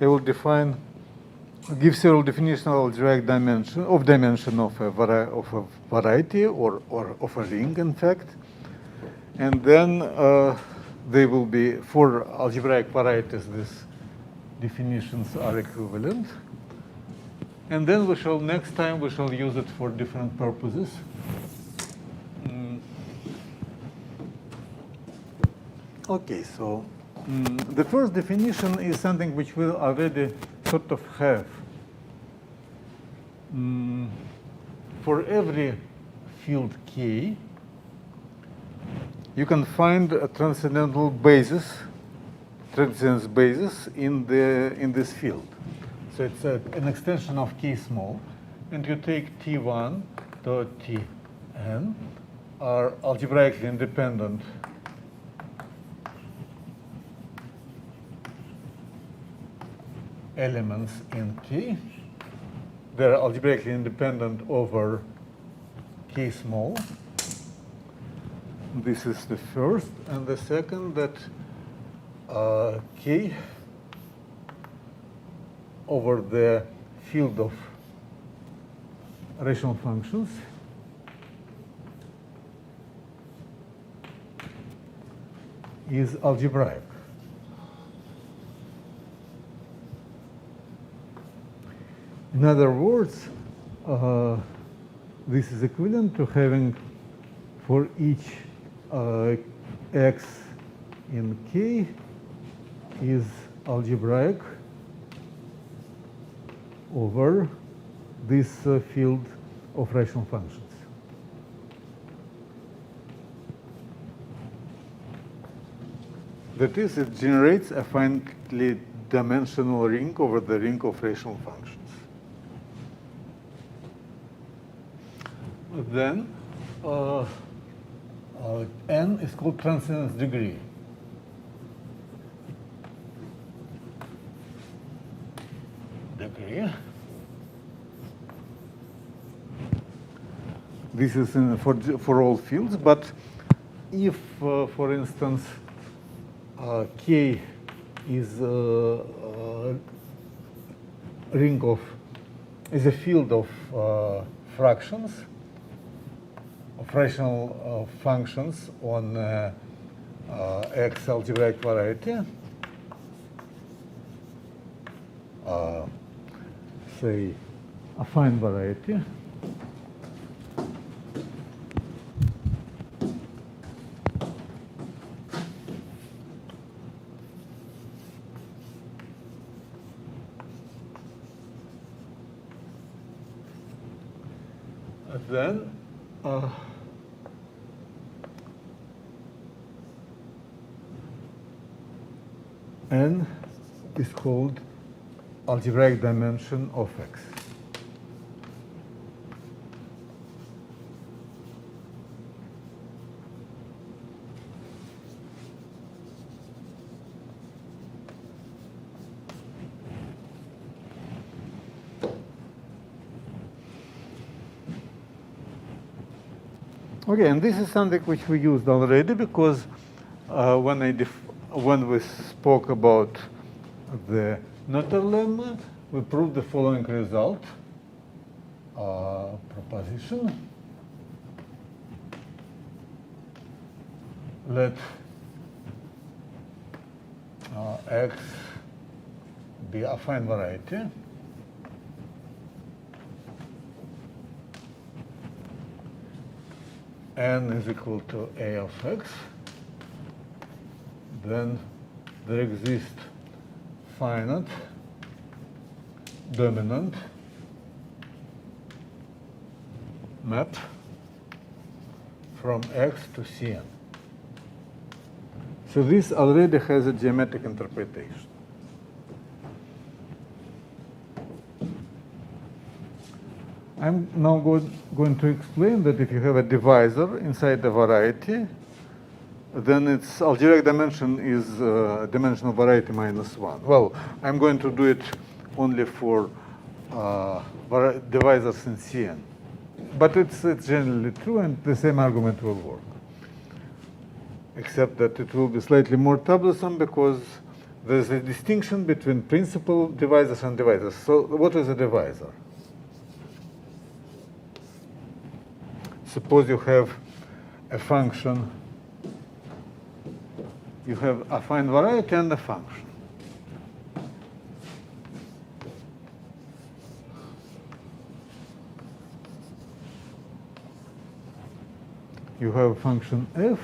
I will give several definitions of algebraic dimension of a variety or of a ring, in fact, and then they will be for algebraic varieties. These definitions are equivalent, and then next time we shall use it for different purposes. Okay, so the first definition is something which we already sort of have. For every field K, you can find a transcendental basis, transience basis in this field. So it's an extension of K small, and you take T1 to Tn are algebraically independent elements in K. They're algebraically independent over K small. This is the first. And the second, that K over the field of rational functions is algebraic. In other words, this is equivalent to having for each x in K is algebraic over this field of rational functions. That is, it generates a finitely dimensional ring over the ring of rational functions. Then n is called transcendence degree. This is for all fields, but if, for instance, K is a field of fractions, of rational functions on X algebraic variety, say affine variety, then n is called algebraic dimension of X. Okay, and this is something which we used already, because when we spoke about the Noether lemma, we proved the following result, proposition. Let X be a affine variety. N is equal to A of X. Then there exists finite dominant map from X to Cn. So this already has a geometric interpretation. I'm now going to explain that if you have a divisor inside the variety, then its algebraic dimension is dimension of variety minus 1. Well, I'm going to do it only for divisors in Cn. But it's generally true, and the same argument will work. Except that it will be slightly more troublesome, because there's a distinction between principal divisors and divisors. So what is a divisor? Suppose you have a function, you have a affine variety and a function. You have a function f,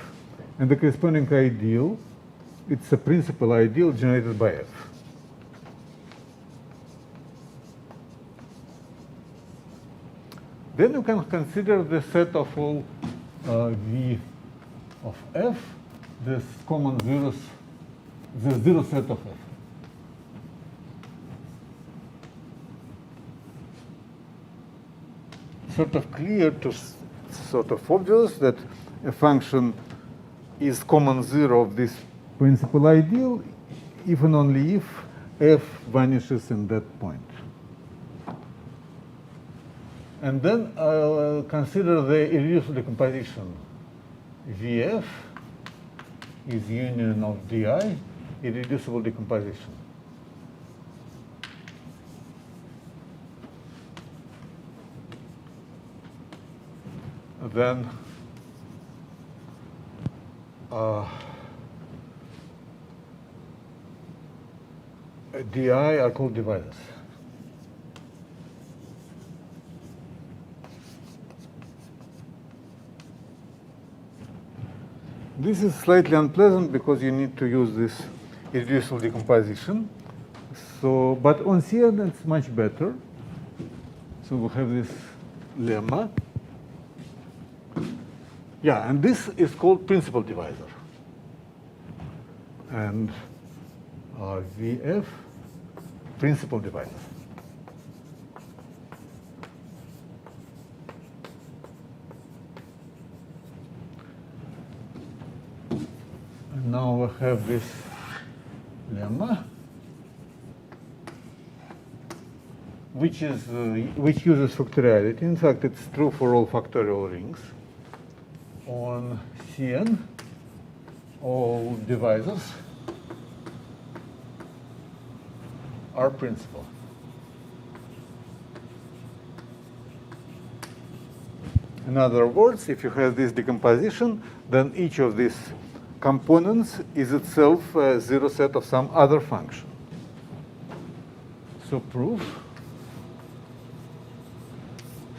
and the corresponding ideal, it's a principal ideal generated by f. Then you can consider the set of all v of f, this common zeros, the zero set of f. Sort of clear to sort of obvious that a function is common zero of this principal ideal if and only if f vanishes in that point. And then I'll consider the irreducible decomposition. Vf is union of di, irreducible decomposition. Then di are called divisors. This is slightly unpleasant because you need to use this irreducible decomposition. So, but on CN it's much better. So we have this lemma. Yeah, and this is called principal divisor. And VF, principal divisor. And now we have this lemma, which uses factoriality. In fact, it's true for all factorial rings. On Cn, all divisors are principal. In other words, if you have this decomposition, then each of these components is itself a zero set of some other function. So proof.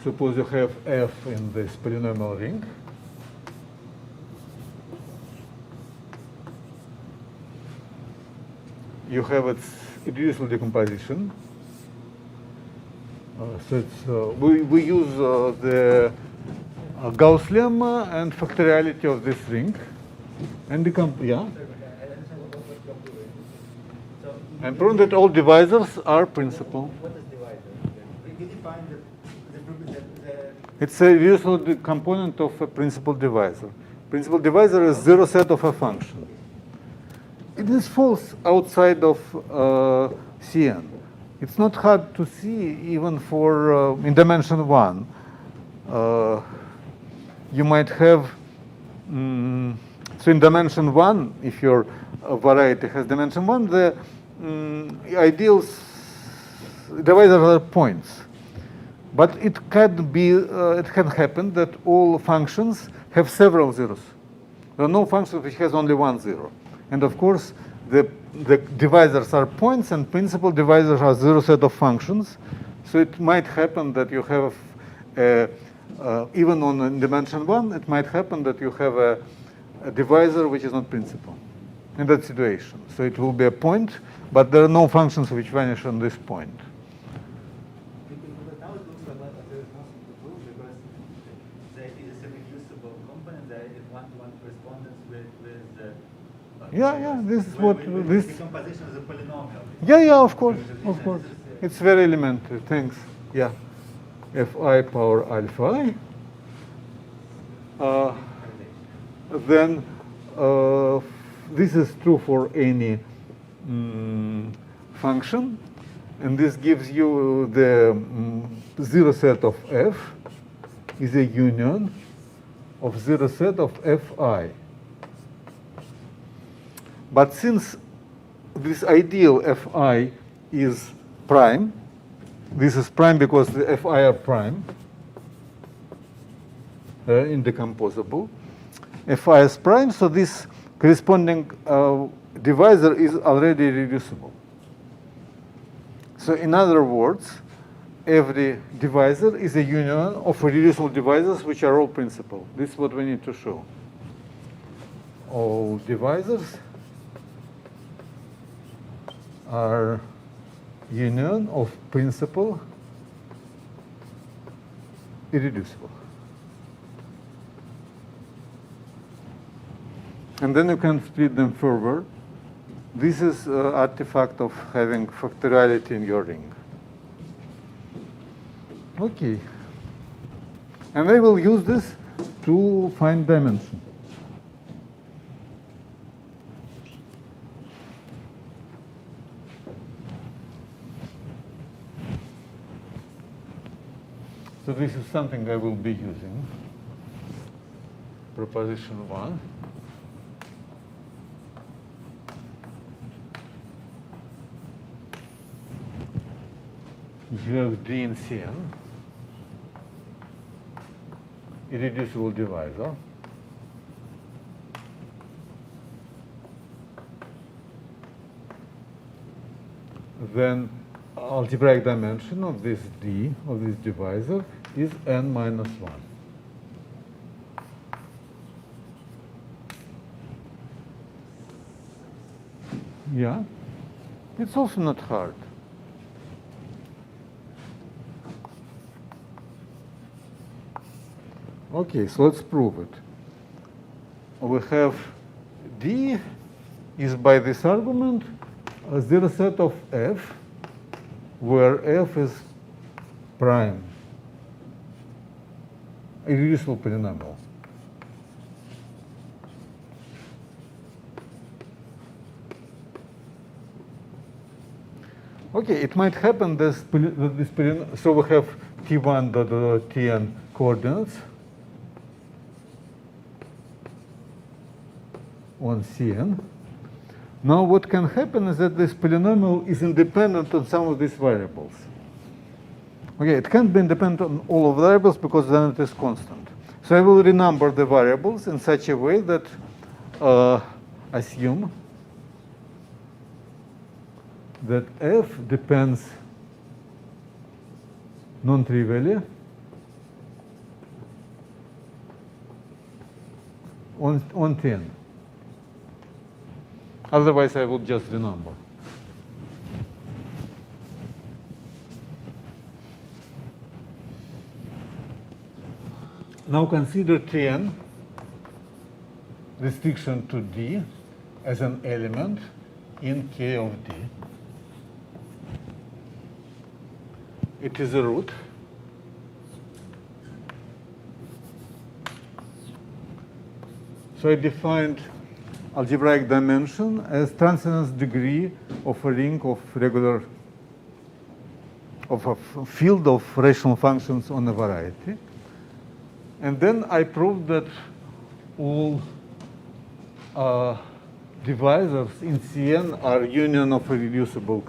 Suppose you have f in this polynomial ring. You have its irreducible decomposition. So it's, we use the Gauss lemma and factoriality of this ring, and yeah. And prove that all divisors are principal. What is divisor? We define the It's a irreducible component of a principal divisor. Principal divisor is zero set of a function. It is false outside of Cn. It's not hard to see even for in dimension 1. You might have, so in dimension 1, if your variety has dimension 1, the ideals, divisors are points. But it can happen that all functions have several zeros. There are no function which has only one zero. And of course, the divisors are points, and principal divisors are zero set of functions. So it might happen that you have, even on dimension 1, it might happen that you have a divisor which is not principal in that situation. So it will be a point, but there are no functions which vanish on this point. But now it looks like there is nothing to prove because there is a reducible component. There is one-to-one correspondence with the. Yeah, this is what this. Decomposition is a polynomial. Yeah, of course. It's very elementary. Thanks. Yeah, fi power alpha I. Then this is true for any function, and this gives you the zero set of f is a union of zero set of fi. But since this ideal Fi is prime. This is prime because the Fi are prime, indecomposable. Fi is prime, so this corresponding divisor is already reducible. So in other words, every divisor is a union of reducible divisors which are all principal. This is what we need to show. All divisors are union of principal irreducible. And then you can split them further. This is an artifact of having factoriality in your ring. Okay. And I will use this to find dimension. So this is something I will be using. Proposition 1. You have D in Cn, irreducible divisor. Then algebraic dimension of this D, of this divisor, is n minus 1. Yeah, it's also not hard. Okay, so let's prove it. We have D is by this argument a zero set of F, where F is prime, irreducible polynomial. Okay, it might happen that so we have T1 dot Tn coordinates on Cn. Now what can happen is that this polynomial is independent on some of these variables. Okay, it can't be independent on all of the variables because then it is constant. So I will renumber the variables in such a way that assume that F depends non-trivially on Tn. Otherwise, I would just renumber. Now consider Tn restriction to D as an element in K of D. It is a root. So I defined algebraic dimension as transcendence degree of a ring of regular, of a field of rational functions on a variety. And then I proved that all divisors in Cn are union of irreducible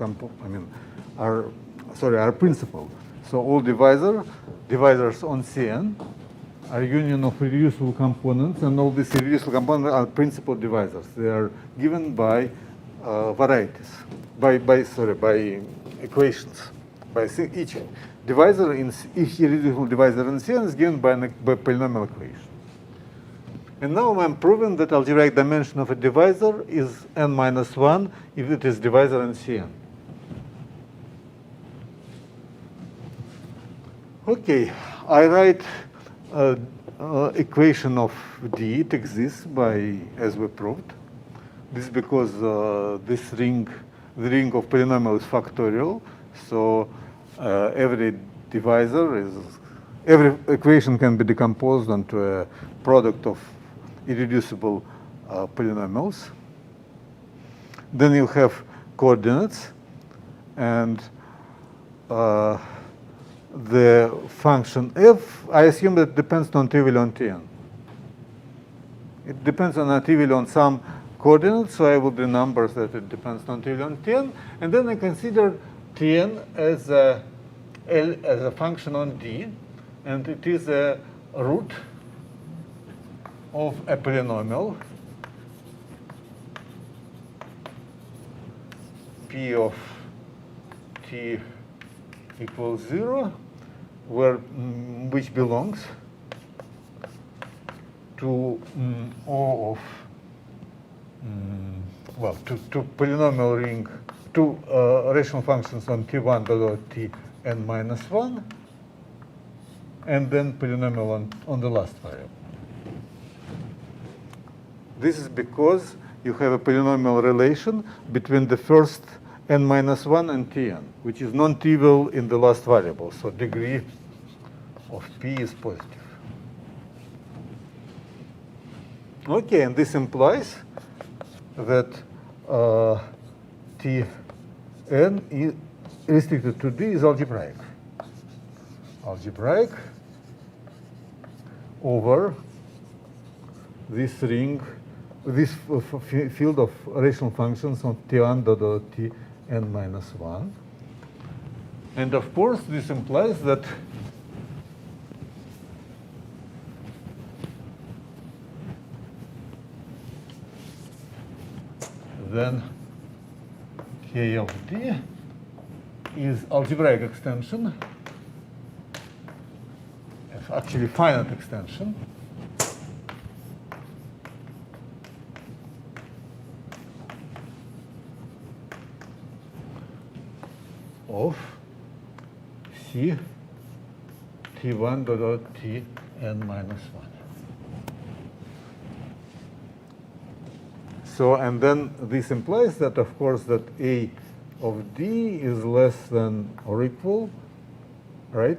are principal. So all divisors on Cn are union of irreducible components, and all these irreducible components are principal divisors. They are given by varieties, by equations. By each divisor each irreducible divisor in Cn is given by by polynomial equation. And now I'm proving that algebraic dimension of a divisor is n minus 1 if it is divisor in Cn. Okay, I write equation of D. It exists as we proved. This is because the ring of polynomial is factorial. So every equation can be decomposed into a product of irreducible polynomials. Then you have coordinates, and the function f, I assume that depends non-trivially on Tn. It depends on non-trivially on some coordinates, so I will do numbers that it depends non-trivially on 10, and then I consider 10 as a function on D, and it is a root of a polynomial P of t equals 0, where which belongs to O of well, to polynomial ring, to rational functions on T1 dot T n minus 1, and then polynomial on the last variable. This is because you have a polynomial relation between the first n minus 1 and Tn, which is non-trivial in the last variable, so degree of P is positive. Okay, and this implies that Tn is restricted to D is algebraic. Algebraic over this ring, this field of rational functions on T1 dot Tn minus 1. And of course, this implies that then K of D is algebraic extension, actually finite extension of C T1 dot Tn minus 1. So, and then this implies that, of course, that A of D is less than or equal, right,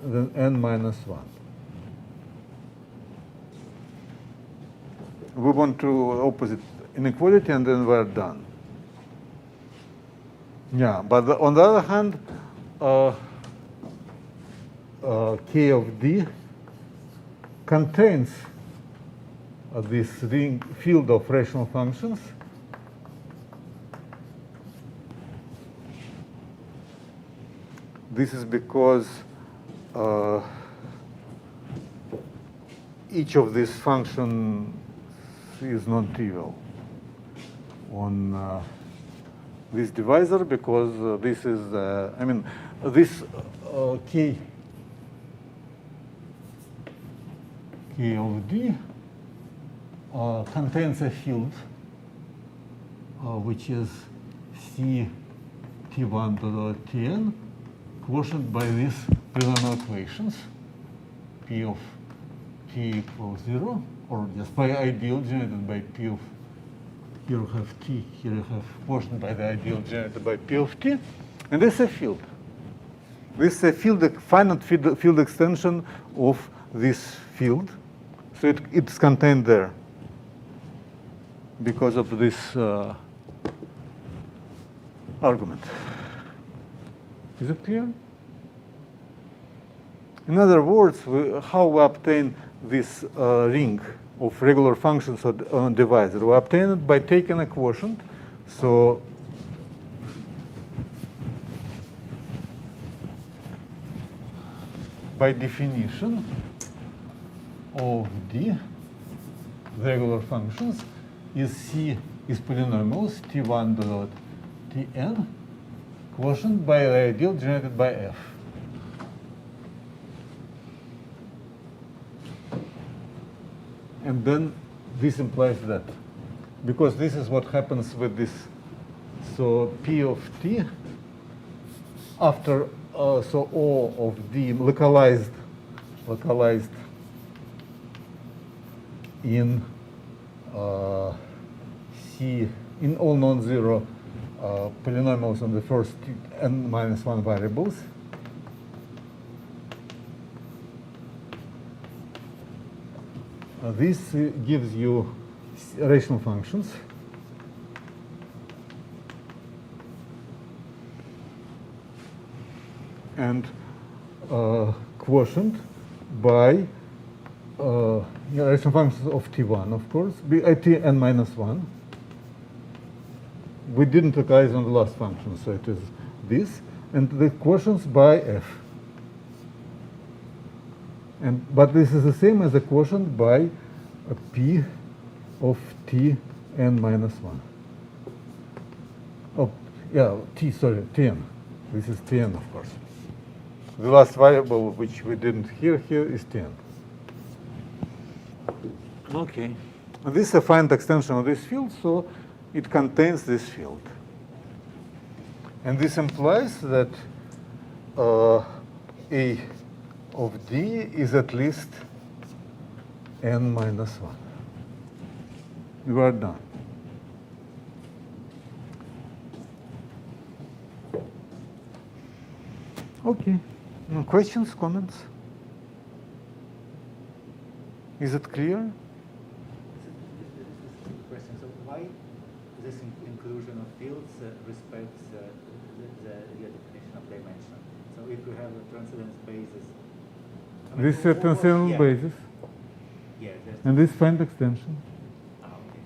than n minus 1. We want to opposite inequality, and then we're done. Yeah, but on the other hand, K of D contains this ring field of rational functions This is because each of these functions is non-trivial on this divisor, because this is, I mean, this K of D contains a field which is C T1 to Tn, quotient by these polynomial equations, P of T equals 0, or just by ideal generated by P of, here you have T, here you have quotient by the ideal generated by P of T, and this is a field. This is a field, a finite field extension of this field, so it's contained there because of this argument. Is it clear? In other words, how we obtain this ring of regular functions on a divisor? We obtain it by taking a quotient. So by definition of D, the regular functions, is C is polynomials T1 dot Tn, quotient by the ideal generated by F. And then this implies that, because this is what happens with this. So P of T after so O of D localized in C in all non-zero polynomials on the first n minus 1 variables. This gives you rational functions. And quotient by rational functions of T1, of course, Tn minus 1. we didn't localize on the last function, so it is this, and the quotients by f. But this is the same as the quotient by p of t n minus 1. Oh, yeah, tn. This is tn, of course. The last variable which we didn't hear here is tn. Okay. And this is a finite extension of this field, so it contains this field. And this implies that A of D is at least n minus 1. You are done. Okay. Questions, comments? Is it clear? Question. So why this inclusion of fields respects the definition of dimension? So if you have a transcendence basis. This is a transcendental basis. Yeah. And this finite extension. Okay.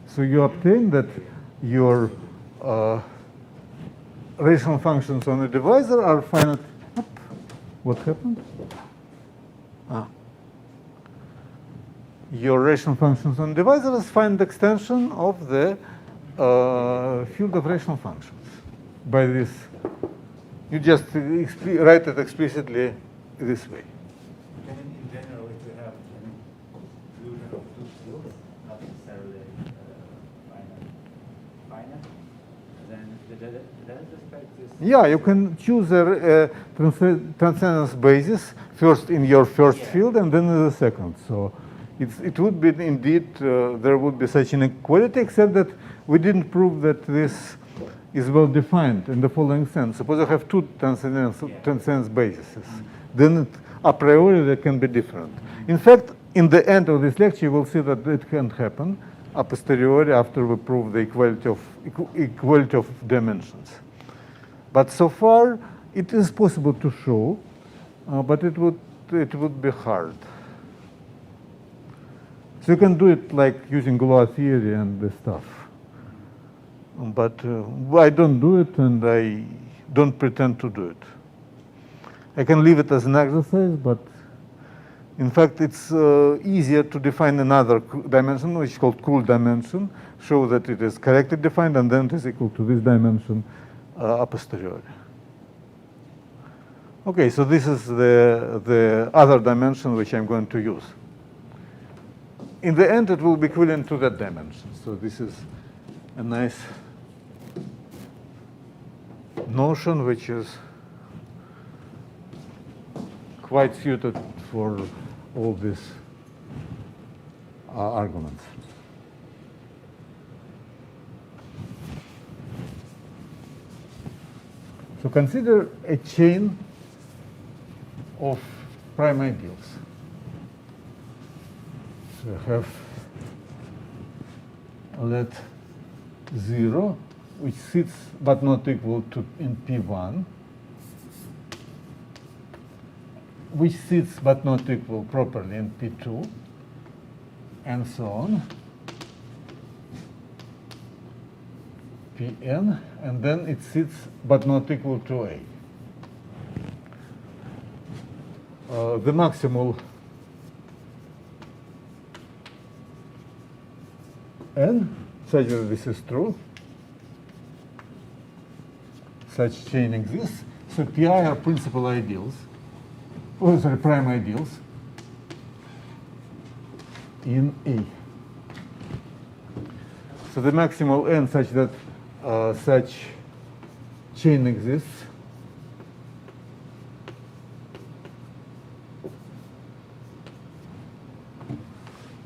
So you obtain that your rational functions on a divisor are finite. What happened? Your rational functions on divisor is finite extension of the field of rational functions. By this, you just write it explicitly this way. And in general, if you have an inclusion of two fields, not necessarily finite, then that respect is. Yeah, you can choose a transcendence basis first in your first field and then in the second. So it would be indeed, there would be such inequality, except that we didn't prove that this is well defined in the following sense. Suppose I have two transcendence bases. Then a priori they can be different. In fact, in the end of this lecture, you will see that it can happen a posteriori after we prove the equality of dimensions. But so far, it is possible to show, but it would be hard. So you can do it like using Galois theory and this stuff. But I don't do it, and I don't pretend to do it. I can leave it as an exercise, but in fact, it's easier to define another dimension, which is called cool dimension, show that it is correctly defined, and then it is equal to this dimension a posteriori. Okay, so this is the other dimension which I'm going to use. In the end, it will be equivalent to that dimension. So this is a nice notion which is quite suited for all these arguments. So consider a chain of prime ideals. So I have let 0, which sits but not equal to in P1, which sits but not equal properly in P2, and so on, Pn, and then it sits but not equal to A. The maximal n, such that this is true, such chain exists. So Pi are principal ideals, prime ideals in A. So the maximal n such that such chain exists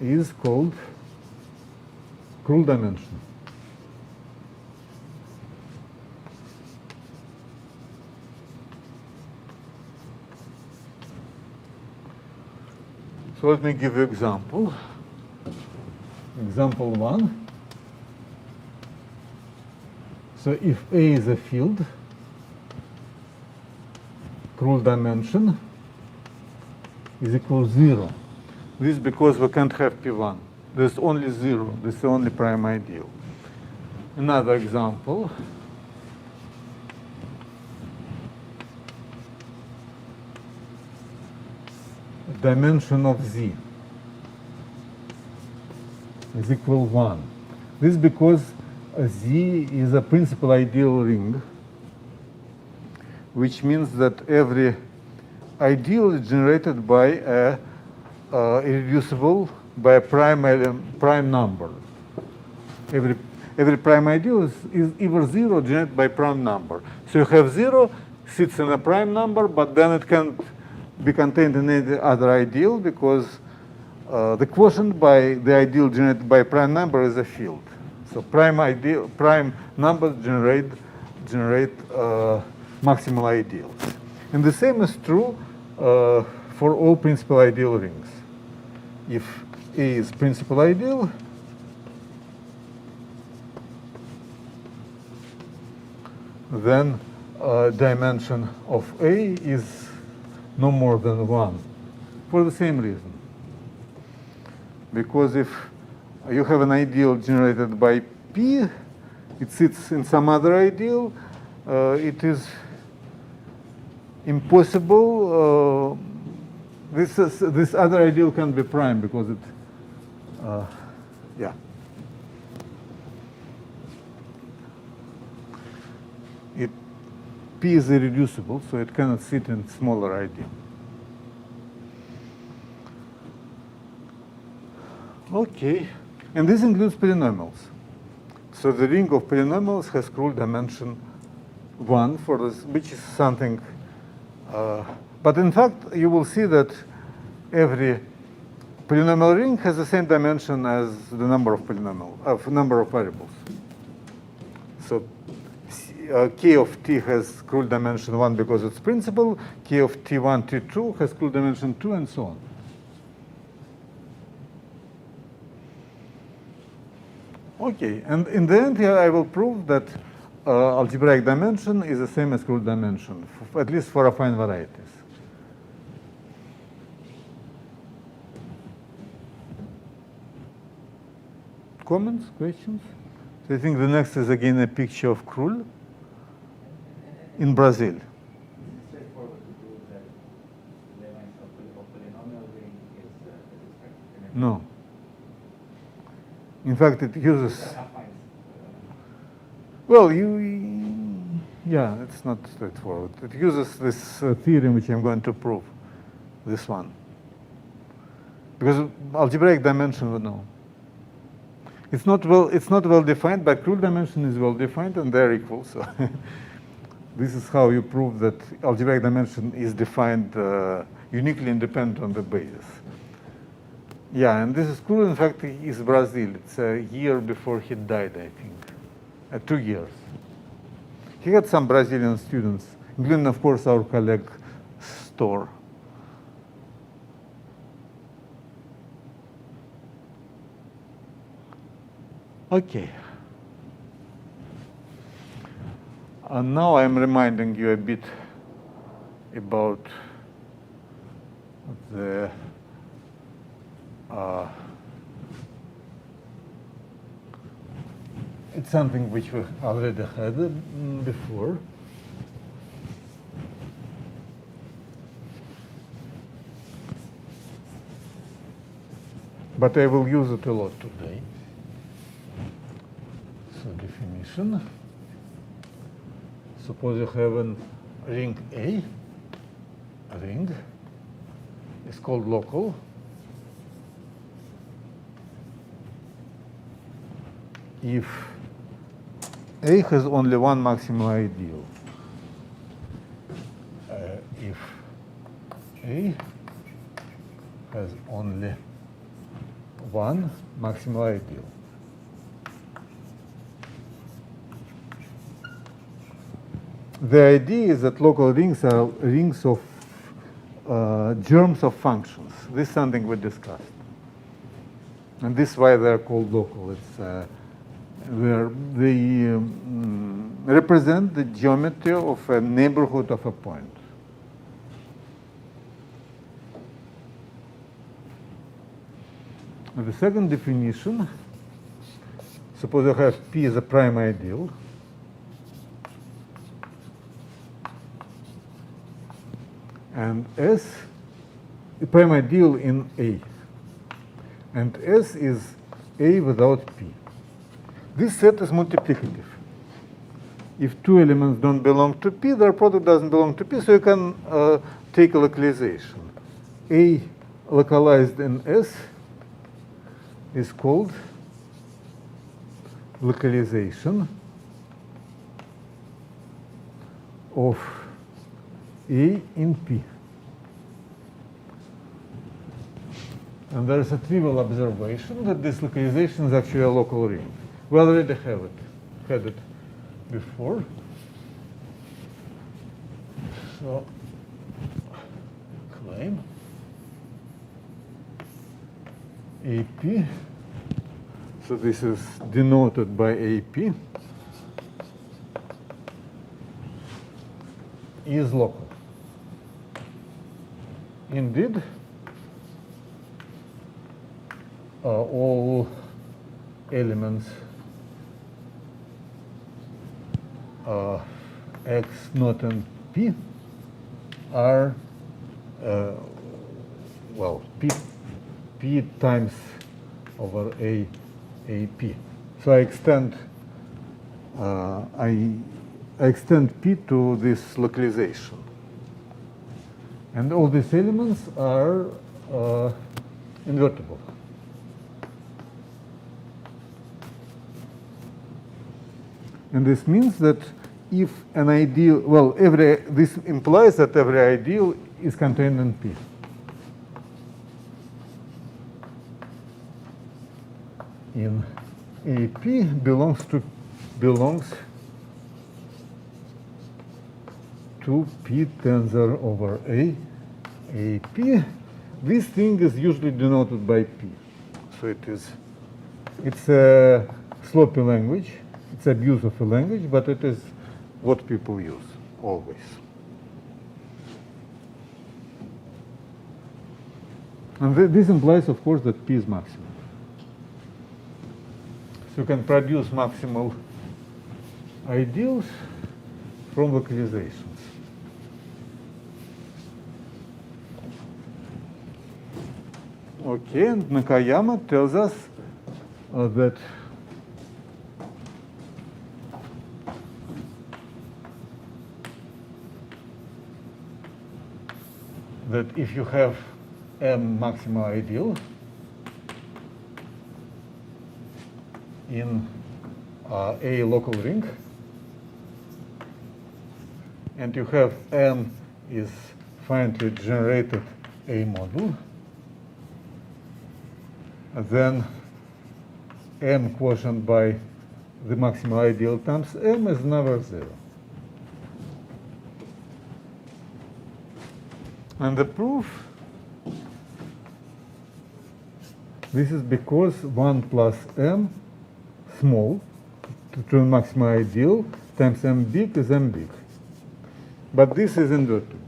is called Krull dimension. So let me give you example. Example 1. So if A is a field, Krull dimension is equal to 0. This is because we can't have P1. there's only zero. This is the only prime ideal. Another example. Dimension of Z is equal 1. This is because Z is a principal ideal ring, which means that every ideal is generated by a irreducible by a prime number. Every prime ideal is either 0 generated by prime number. So you have 0 sits in a prime number, but then it can't be contained in any other ideal because the quotient by the ideal generated by prime number is a field. So prime numbers generate maximal ideals. And the same is true for all principal ideal rings. If A is principal ideal, then dimension of A is no more than 1 for the same reason. Because if you have an ideal generated by P, it sits in some other ideal, it is impossible. This other ideal can be prime because it, yeah. P is irreducible, so it cannot sit in smaller ideal. Okay, and this includes polynomials. So the ring of polynomials has Krull dimension 1 for this, which is something. But in fact, you will see that every polynomial ring has the same dimension as the number of variables. So K of T has Krull dimension 1 because it's principal. K of T1, T2 has Krull dimension 2, and so on. Okay, and in the end here I will prove that algebraic dimension is the same as Krull dimension, at least for affine varieties. Comments, questions? So I think the next is again a picture of Krull in Brazil. Is it straightforward to prove that the dimension of polynomial ring is respective? No. In fact, it uses. Well, yeah, it's not straightforward. It uses this theorem which I'm going to prove, this one. Because algebraic dimension, no. It's not well defined, but Krull dimension is well defined, and they're equal. So this is how you prove that algebraic dimension is defined uniquely independent on the basis. Yeah, and this is Krull, in fact, is Brazil. It's a year before he died, I think. 2 years. He had some Brazilian students, including, of course, our colleague Storr. Okay. And now I'm reminding you a bit about the it's something which we already had before. But I will use it a lot today. So definition. Suppose you have a ring A. A ring is called local. If A has only one maximal ideal. If A has only one maximal ideal. The idea is that local rings are rings of germs of functions. This is something we discussed. And this is why they're called local. It's they represent the geometry of a neighborhood of a point. And the second definition, suppose I have P as a prime ideal. And S, a prime ideal in A. And S is A without P. This set is multiplicative. If two elements don't belong to P, their product doesn't belong to P, so you can take a localization. A localized in S is called localization of A in P. And there is a trivial observation that this localization is actually a local ring. We already had it before. So, claim AP. So this is denoted by AP. Is local. Indeed, all elements X not in P are well P times over AP. So I extend P to this localization. And all these elements are invertible. And this means that if an ideal, well, this implies that every ideal is contained in P. In AP belongs to P tensor over AP. This thing is usually denoted by P. So it's a sloppy language. It's abuse of a language, but it is what people use always. And this implies, of course, that P is maximal. So you can produce maximal ideals from localizations. Okay, and Nakayama tells us that if you have M maximal ideal in a local ring, and you have M is finitely generated A model, then M quotient by the maximal ideal times M is never 0. And the proof, this is because 1 plus M small to the maximal ideal times M big is M big. But this is invertible.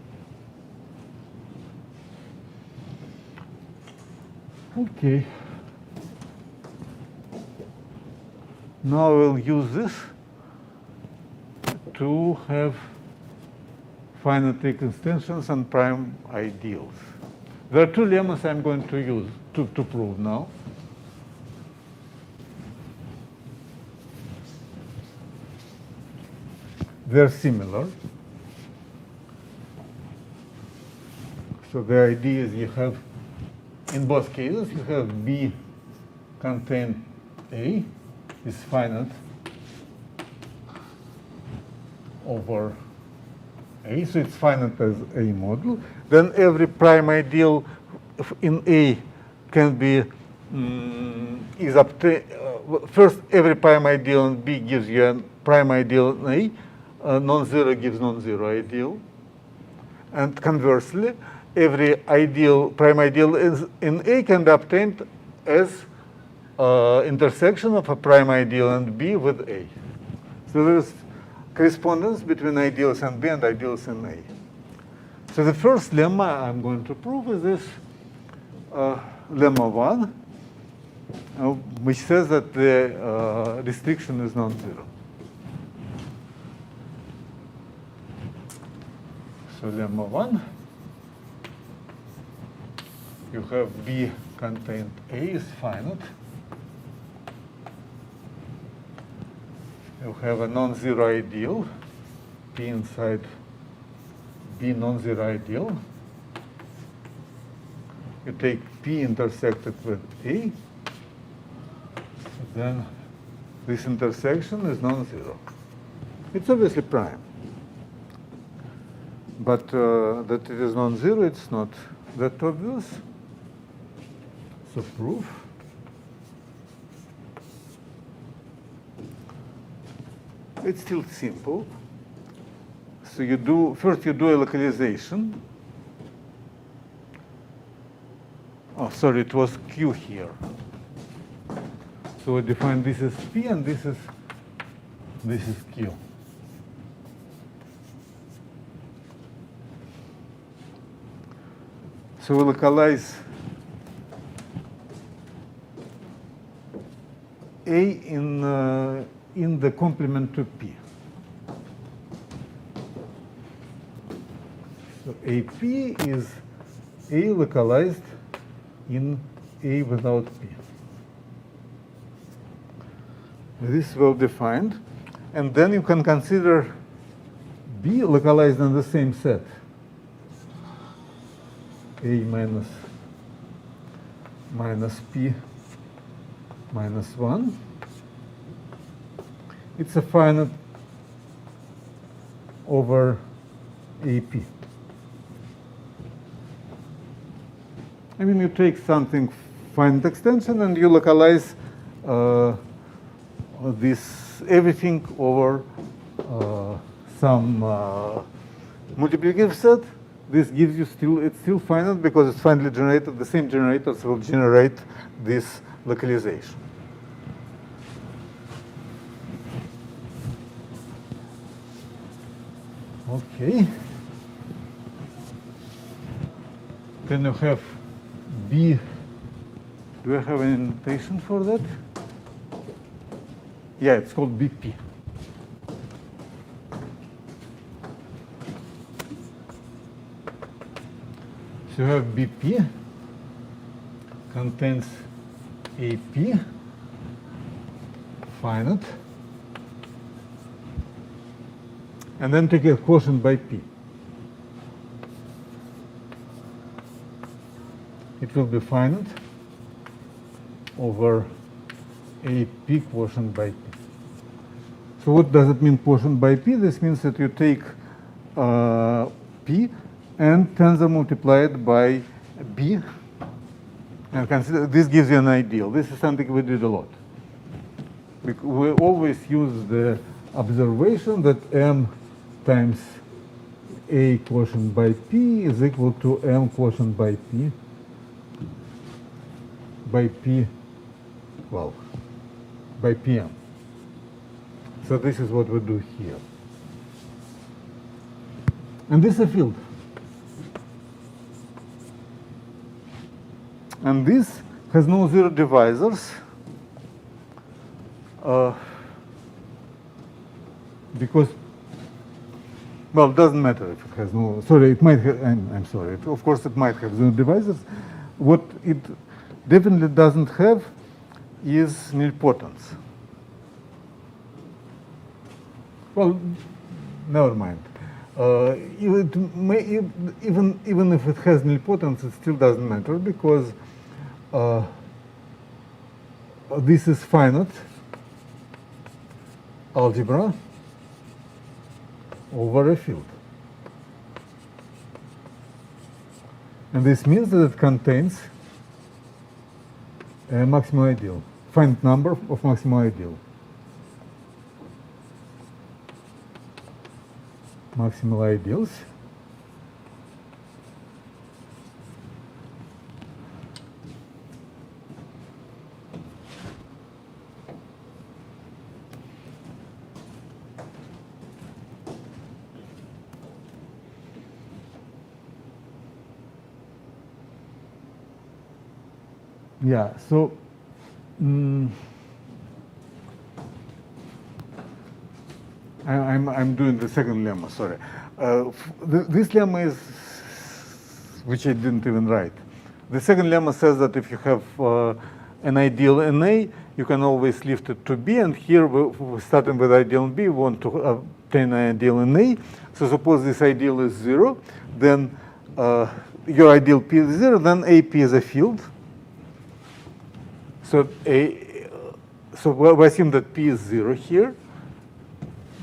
Okay. Now we'll use this to have finite extensions and prime ideals. There are two lemmas I'm going to use to prove now. They're similar. So the idea is you have, in both cases, you have B contain A is finite over A, so it's finite as A model. Then every prime ideal in A can be is obtained. First, every prime ideal in B gives you a prime ideal in A. Non-zero gives non-zero ideal. And conversely, every prime ideal in A can be obtained as intersection of a prime ideal in B with A. So there is correspondence between ideals in B and ideals in A. So the first lemma I'm going to prove is this lemma 1. which says that the restriction is non-zero. So lemma 1, you have B contained A is finite. You have a non-zero ideal, P inside B non-zero ideal. You take P intersected with A, then this intersection is non-zero. It's obviously prime. But that it is non-zero, it's not that obvious. So proof. It's still simple. So you do, first you do a localization. Oh, sorry, it was Q here. So we define this is P and this is Q. So we localize A in the complement to P. So AP is A localized in A without P. This is well defined. And then you can consider B localized in the same set. A minus P minus 1. It's a finite over AP. I mean, you take something finite extension and you localize this everything over some multiplicative set. This gives you it's still finite because it's finally generated. The same generators will generate this localization. Okay. Then you have B. Do I have an notation for that? Yeah, it's called BP. So you have BP contains AP, finite, and then take a quotient by P. It will be finite over AP quotient by P. So what does it mean, quotient by P? This means that you take P and tensor multiplied by B. And consider this gives you an ideal. This is something we did a lot. We always use the observation that M times A quotient by P is equal to M quotient by P by P, well, by PM. So this is what we do here. And this is a field. And this has no zero divisors because, well, it doesn't matter if it has no, sorry, it might have, I'm sorry, of course it might have zero divisors. What it definitely doesn't have is nilpotence. Well, never mind. Even if it has nilpotence, it still doesn't matter because this is finite algebra over a field. And this means that it contains a maximal ideal, finite number of maximal ideal. Maximal ideals. Yeah, so I'm doing the second lemma, sorry. This lemma is, which I didn't even write. The second lemma says that if you have an ideal in A, you can always lift it to B, and here we're starting with ideal in B, we want to obtain an ideal in A. So suppose this ideal is 0, then your ideal P is 0, then AP is a field. So we assume that P is 0 here.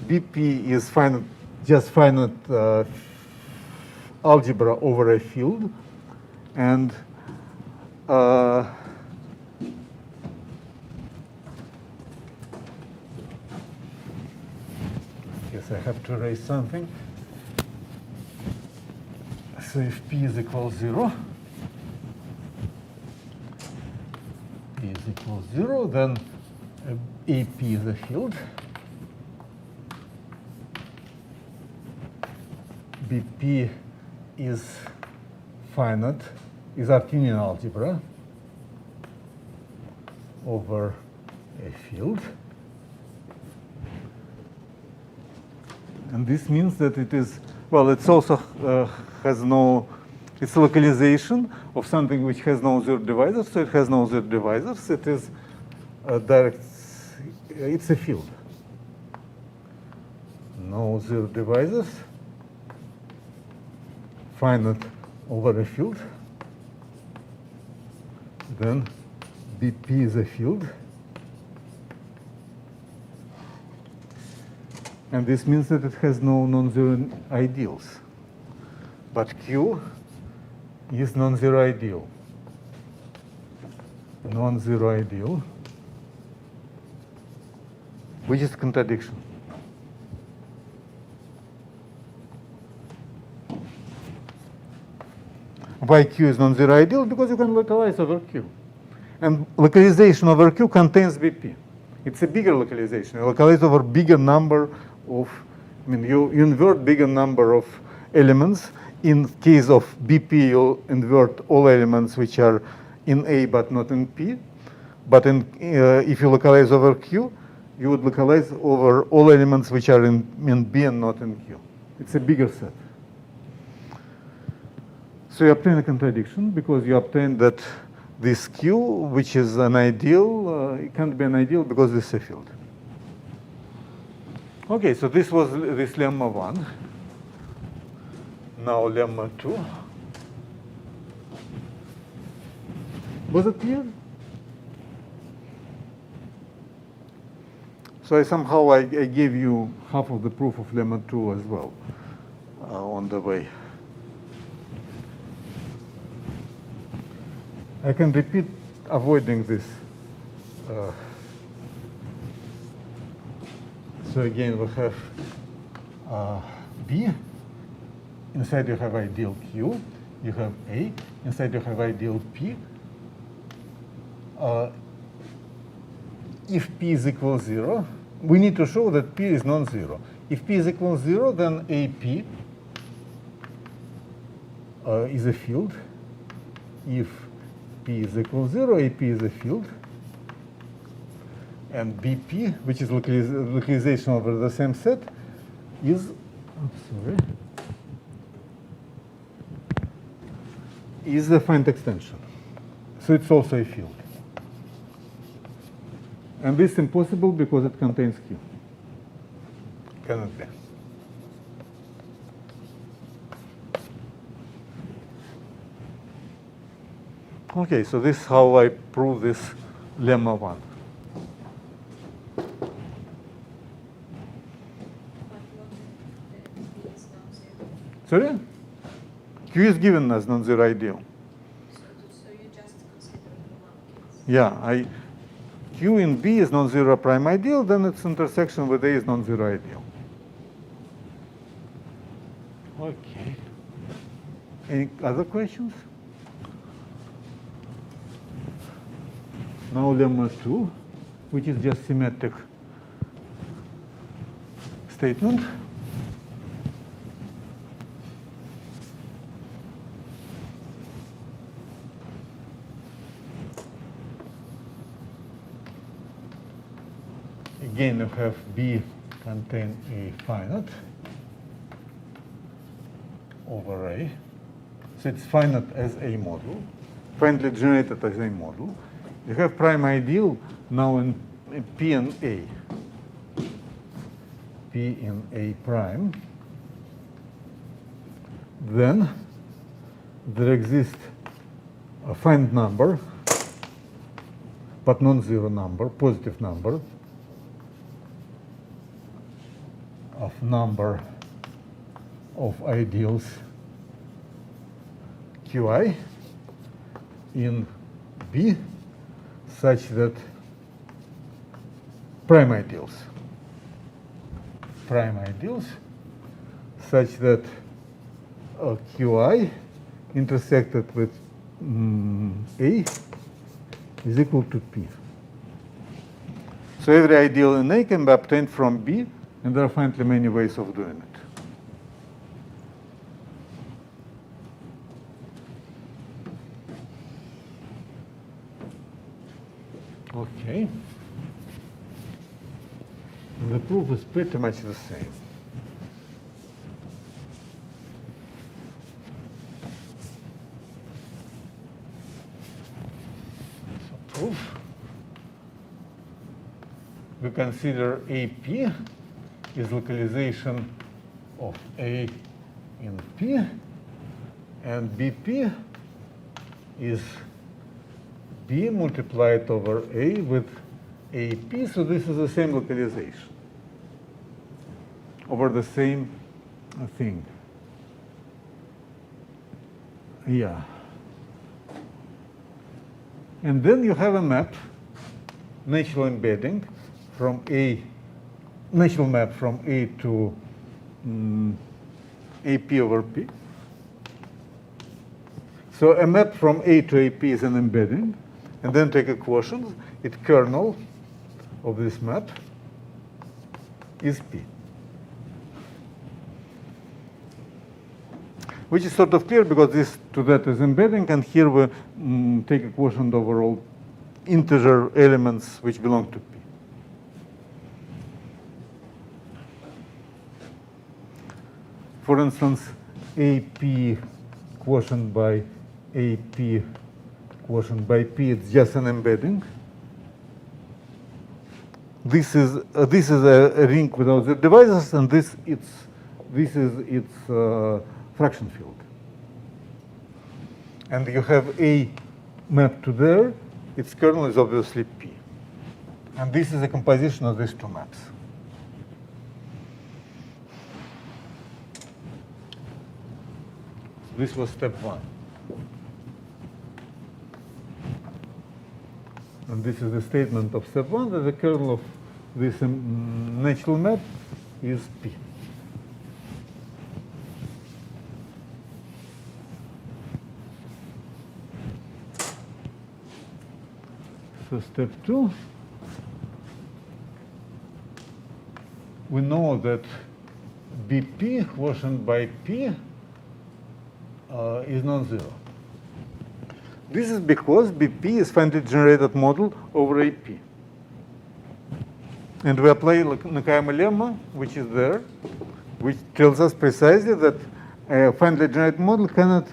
BP is finite, just finite algebra over a field, and yes, I have to erase something. So if P is equal 0, P is equal 0, then AP is a field. BP is finite, is Artinian algebra over a field. And this means that it is, well, it's also has no, it's a localization of something which has no zero divisors, so it has no zero divisors. It is a direct, it's a field. No zero divisors. Finite over a field, then BP is a field, and this means that it has no non-zero ideals. But Q is non-zero ideal. Non-zero ideal, which is contradiction. Why Q is non-zero ideal? Because you can localize over Q. And localization over Q contains BP. It's a bigger localization. You localize over bigger number of, you invert bigger number of elements. In case of BP, you invert all elements which are in A but not in P. But if you localize over Q, you would localize over all elements which are in B and not in Q. It's a bigger set. So you obtain a contradiction because you obtain that this Q, which is an ideal, it can't be an ideal because this is a field. Okay, so this was this lemma 1. Now lemma 2. Was it clear? So somehow I gave you half of the proof of lemma 2 as well on the way. I can repeat avoiding this. So again, we have B. Inside you have ideal Q. You have A. Inside you have ideal P. If P is equal 0, we need to show that P is non-zero. If P is equal 0, then AP is a field. If P is equal 0, AP is a field. And BP, which is localization over the same set, is, is a finite extension. So it's also a field. And this is impossible because it contains Q. Cannot be. Okay, so this is how I prove this lemma 1. Sorry? Q is given as non-zero ideal. So you just consider the one case? Yeah, Q in B is non-zero prime ideal, then its intersection with A is non-zero ideal. Okay. Any other questions? Now lemma 2, which is just symmetric statement. again you have B contain A finite over A. So it's finite as a model, finitely generated as a model. You have prime ideal now in P and A. P in A prime. Then there exists a finite number, but non-zero number, positive number, of number of ideals Qi in B such that prime ideals such that Qi intersected with A is equal to P. So every ideal in A can be obtained from B, and there are finitely many ways of doing it. Okay. And the proof is pretty much the same. So proof. We consider AP is localization of A in P, and BP is B multiplied over A with AP, so this is the same localization over the same thing. Yeah. And then you have a map, natural embedding from A, natural map from A to AP over P. So a map from A to AP is an embedding, and then take a quotient. Its kernel of this map is P. Which is sort of clear because this to that is embedding, and here we take a quotient over all integer elements which belong to P. For instance, AP quotient by AP quotient by P, it's just an embedding. This is a ring without the divisors, and this is its fraction field. And you have A mapped to there. Its kernel is obviously P. And this is a composition of these two maps. This was step one. And this is the statement of step one, that the kernel of this natural map is P. So step two, we know that BP quotient by P is non-zero. This is because BP is finitely generated model over AP. And we apply Mikhail lemma, which is there, which tells us precisely that a finitely generated model cannot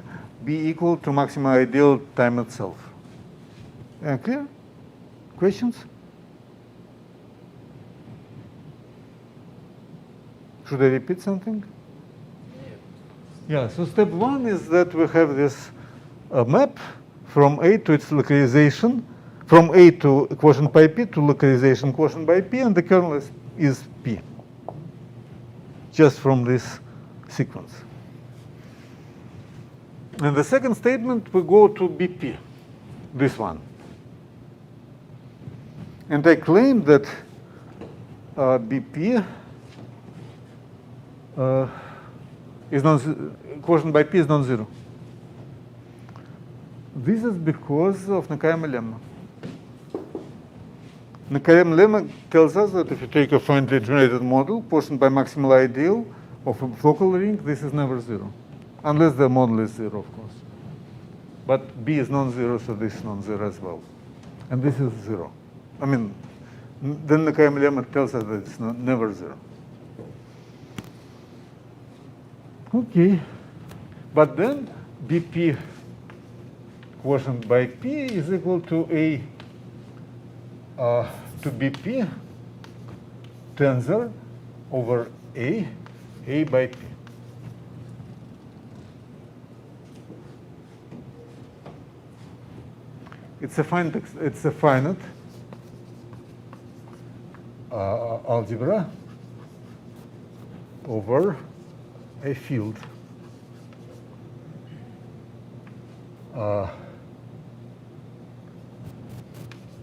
be equal to maximum ideal time itself. Clear? Questions? Should I repeat something? Yeah, so step one is that we have this map from A to its localization, from A to quotient by P to localization quotient by P, and the kernel is P, just from this sequence. And the second statement, we go to BP, this one. And I claim that BP is quotient by P is non-zero. This is because of Mikhail lemma. Mikhail lemma tells us that if you take a finitely generated model, quotient by maximal ideal of a focal ring, this is never zero, unless the model is zero, of course. But B is non-zero, so this is non-zero as well. And this is zero. I mean, then the Mikhail lemma tells us that it's never 0. Okay, but then BP quotient by P is equal to A to BP tensor over A by P. It's a finite algebra over a field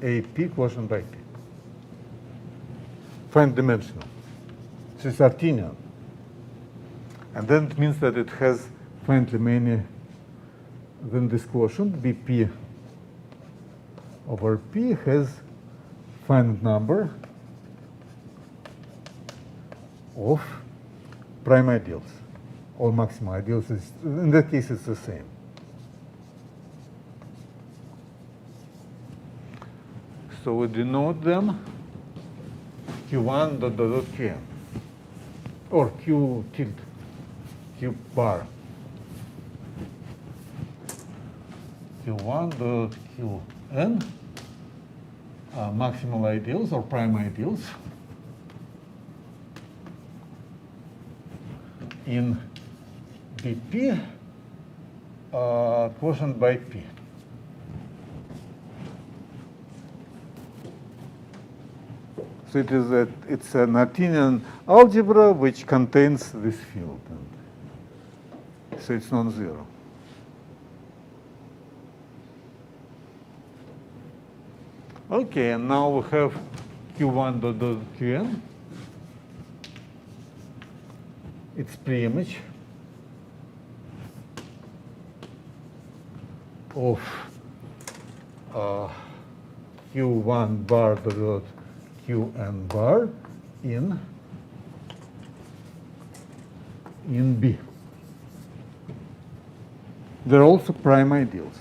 AP quotient by P. Finite dimensional. So it's Artinian. And then it means that it has finitely many, then this quotient, BP over P, has finite number of prime ideals. All maximal ideals, in that case, it's the same. So we denote them Q1 dot dot dot Qn, or Q tilde, Q bar. Q1 dot Qn, maximal ideals or prime ideals in BP quotient by P. So it's an Artinian algebra which contains this field. And so it's non-zero. Okay, and now we have Q1 dot dot Qn. It's pre-image of Q1 bar dot dot Qn bar in B. They're also prime ideals.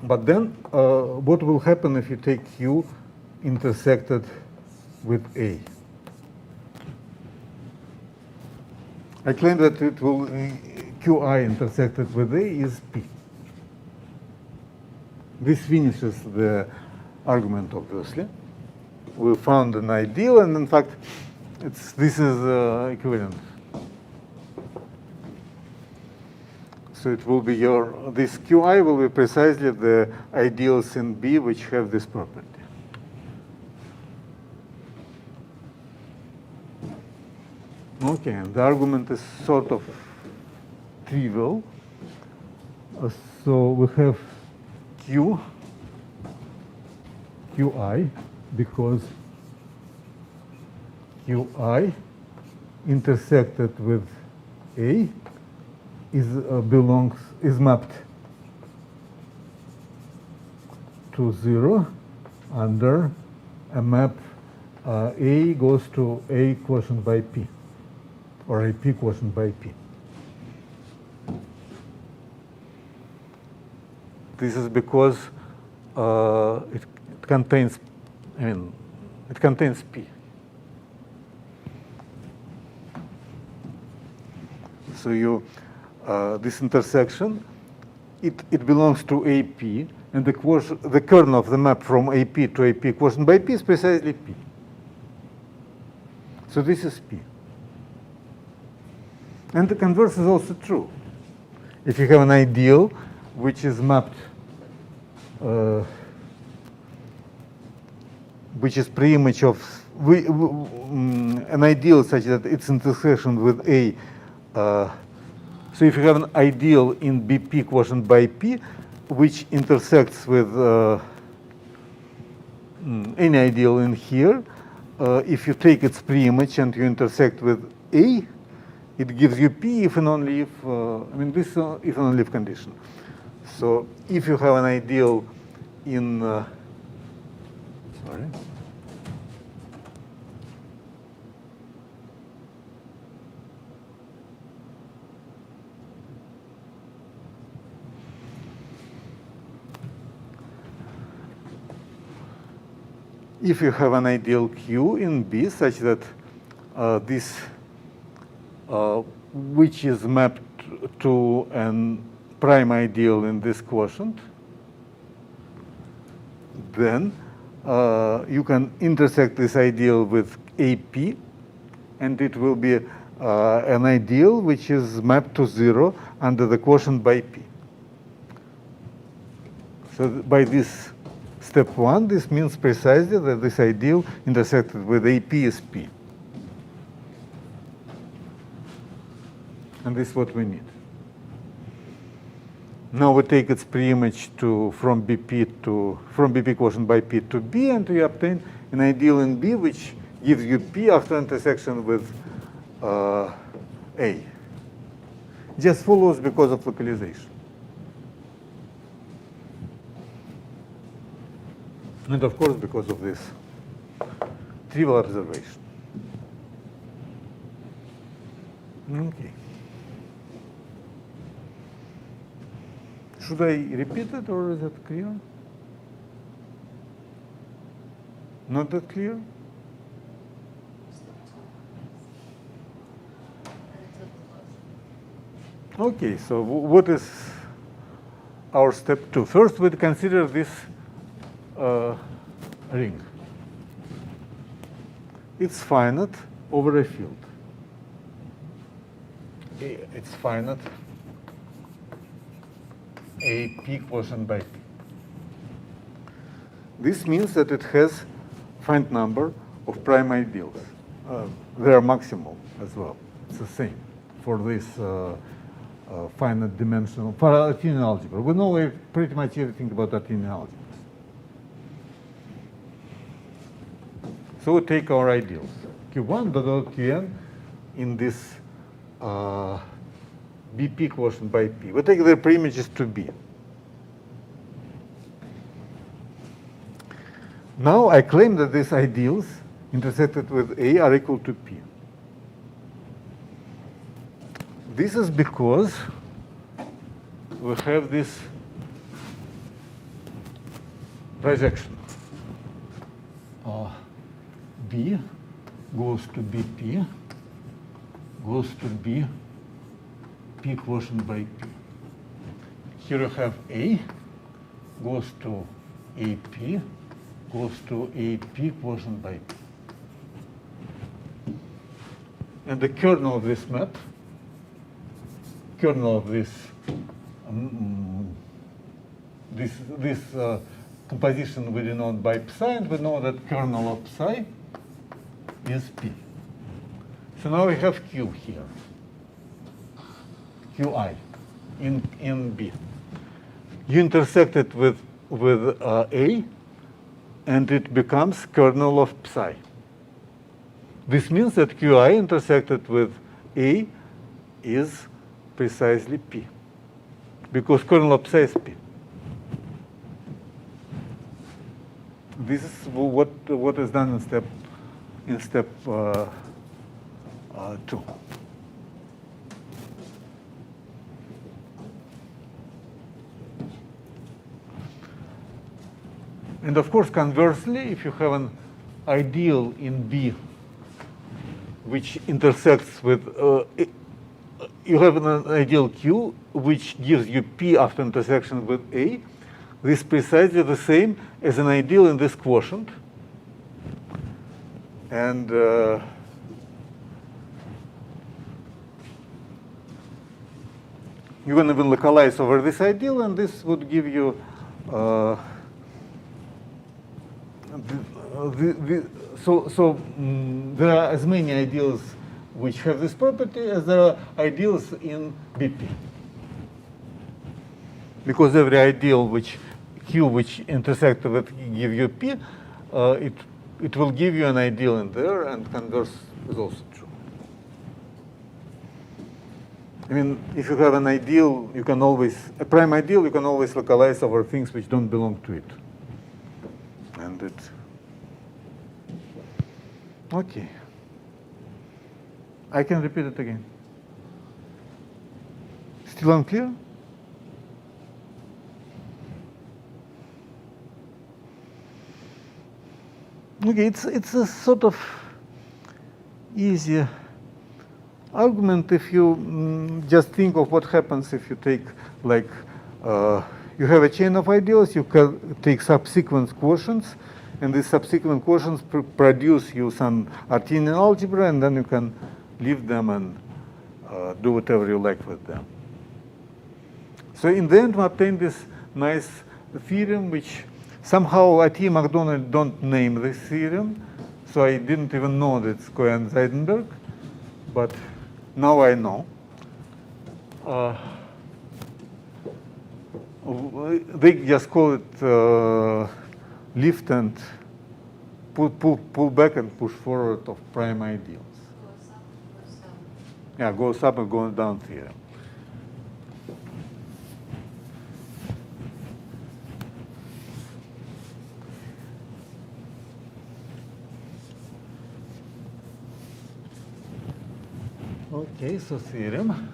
But then what will happen if you take Q intersected with A? I claim that it will Qi intersected with A is P. This finishes the argument, obviously. We found an ideal, and in fact, this is equivalent. So it will be this Qi will be precisely the ideals in B which have this property. Okay, and the argument is sort of trivial. So we have Qi, because Qi intersected with A is mapped to 0 under a map A goes to A quotient by P, or a P quotient by P. This is because it contains, it contains P. So this intersection, it belongs to AP, and the kernel of the map from AP to AP quotient by P is precisely P. So this is P. And the converse is also true. If you have an ideal which is mapped, which is pre-image of an ideal such that its intersection with A. So if you have an ideal in BP quotient by P, which intersects with any ideal in here, if you take its pre-image and you intersect with A, it gives you P if and only if, this is if and only if condition. So if you have an ideal in, sorry. if you have an ideal Q in B such that this, which is mapped to a prime ideal in this quotient, then you can intersect this ideal with AP, and it will be an ideal which is mapped to 0 under the quotient by P. So by this step 1, this means precisely that this ideal intersected with AP is P. And this is what we need. Now we take its preimage from BP quotient by P to B, and we obtain an ideal in B which gives you P after intersection with A. Just follows because of localization. And of course because of this trivial observation. Okay. Should I repeat it, or is it clear? Not that clear? Okay, so what is our step 2? First, we consider this ring. It's finite over a field. It's finite AP quotient by P. This means that it has finite number of prime ideals. They are maximal as well. It's the same for this finite dimensional, for Artinian algebra. We know pretty much everything about Artinian algebra. So we take our ideals, Q1 dot Qn in this BP quotient by P. We take their preimages to B. Now I claim that these ideals intersected with A are equal to P. This is because we have this projection. B goes to BP, goes to B, P quotient by P. Here you have A, goes to AP, goes to AP quotient by P. And the kernel of this map, kernel of this composition we denote by psi, and we know that kernel of psi is P. So now we have Q here, Qi in B. You intersect it with A, and it becomes kernel of psi. This means that Qi intersected with A is precisely P, because kernel of psi is P. This is what is done in step 2. And of course, conversely, if you have an ideal in B which intersects with, you have an ideal Q which gives you P after intersection with A, this is precisely the same as an ideal in this quotient. And you can even localize over this ideal, and this would give you there are as many ideals which have this property as there are ideals in BP. Because every ideal Q which intersects with give you P, it will give you an ideal in there, and converse is also true. I mean, if you have an ideal, you can always, a prime ideal, you can always localize over things which don't belong to it. And it, okay. I can repeat it again. Still unclear? Okay, it's a sort of easy argument if you just think of what happens if you take, like, you have a chain of ideals, you can take subsequent quotients, and these subsequent quotients produce you some Artinian algebra, and then you can leave them and do whatever you like with them. So in the end, we obtain this nice theorem, which somehow IT McDonald don't name this theorem, so I didn't even know that it's Cohen-Zeidenberg, but now I know. They just call it lift and pull back and push forward of prime ideals. Yeah, goes up and goes down theorem. Okay, so theorem.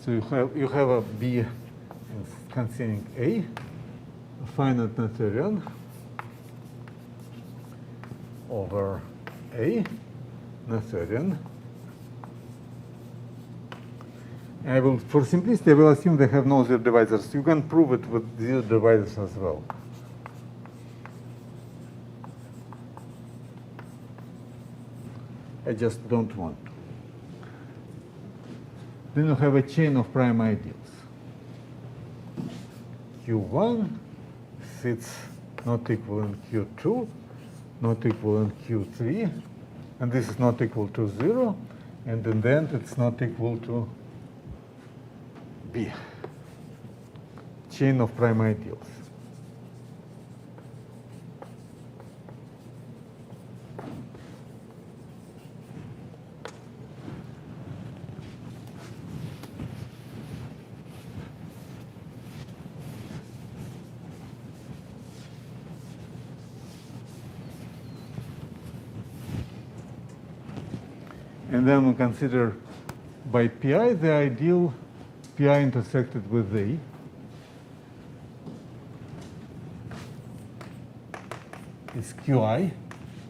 So you have a B containing A, a finite noetherian over A noetherian. I will, for simplicity, I will assume they have no zero divisors. You can prove it with zero divisors as well. I just don't want to. Then you have a chain of prime ideals. Q1 sits not equal in Q2, not equal in Q3, and this is not equal to 0, and in the end it's not equal to B. Chain of prime ideals. And then we consider by Pi the ideal Pi intersected with A. Is Qi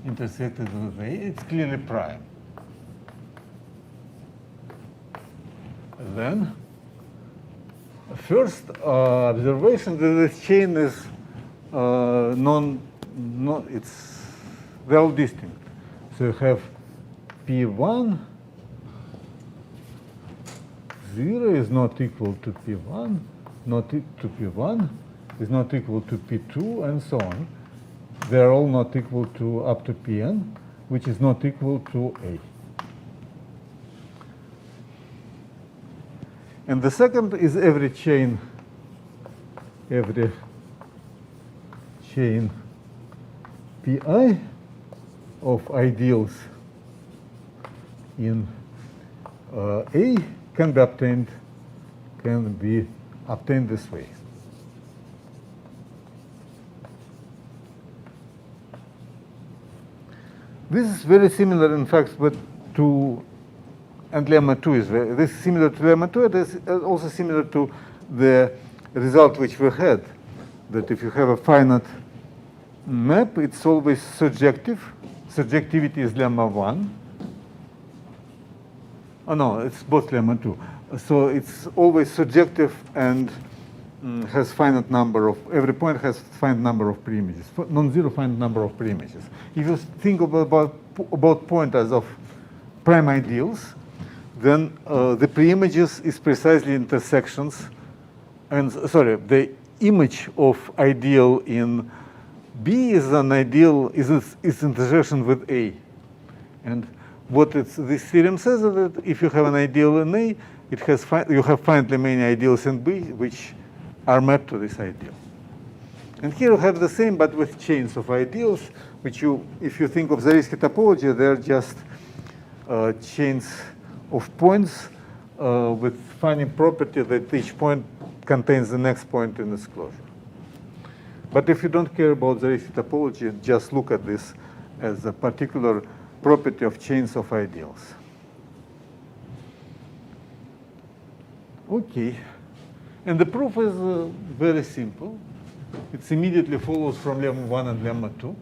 intersected with A. It's clearly prime. And then, first observation that this chain is it's well distinct. So you have P1, 0 is not equal to P1, not to P1 is not equal to P2, and so on. They're all not equal to up to Pn, which is not equal to A. And the second is every chain Pi of ideals in A can be obtained this way. This is very similar, in fact, but to, and lemma 2 is very, this is similar to lemma 2. It is also similar to the result which we had, that if you have a finite map, it's always surjective. Surjectivity is lemma 1. Oh no, it's both lemma 2. So it's always surjective and has finite number of, every point has finite number of preimages, non-zero finite number of preimages. If you think about pointers of prime ideals, then the preimages is precisely intersections, and sorry, the image of ideal in B is an ideal, is intersection with A. And what this theorem says is that if you have an ideal in A, it has you have finitely many ideals in B, which are mapped to this ideal. And here you have the same, but with chains of ideals, which you, if you think of Zariski topology, they're just chains of points with funny property that each point contains the next point in its closure. But if you don't care about Zariski topology, just look at this as a particular property of chains of ideals. Okay. And the proof is very simple. It immediately follows from lemma 1 and lemma 2.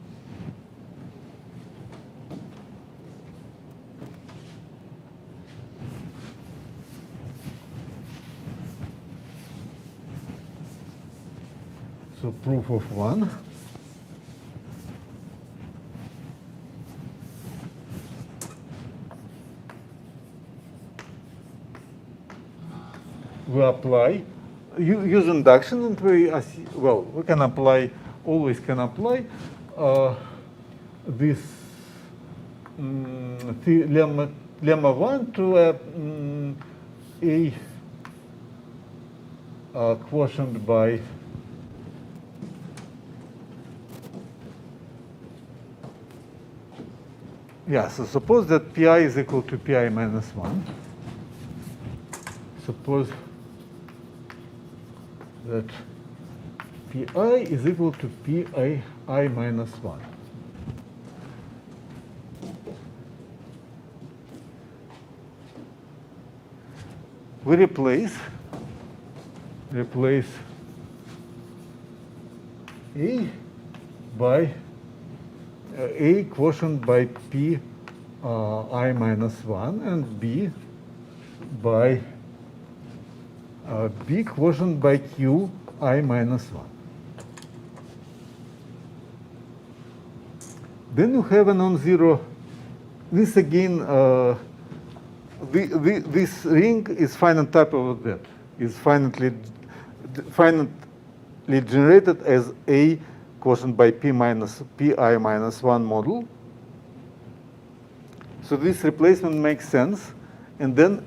So proof of 1. We apply, use induction, and we can apply, always can apply this lemma 1 to a quotient by so suppose that pi is equal to pi minus 1. Suppose that pi is equal to pi minus 1. We replace a by a quotient by p I minus 1 and b by b quotient by q I minus 1. Then you have a non-zero. This again, this ring is finite type of that. Is finitely generated as a quotient by pi minus 1 model. So this replacement makes sense, and then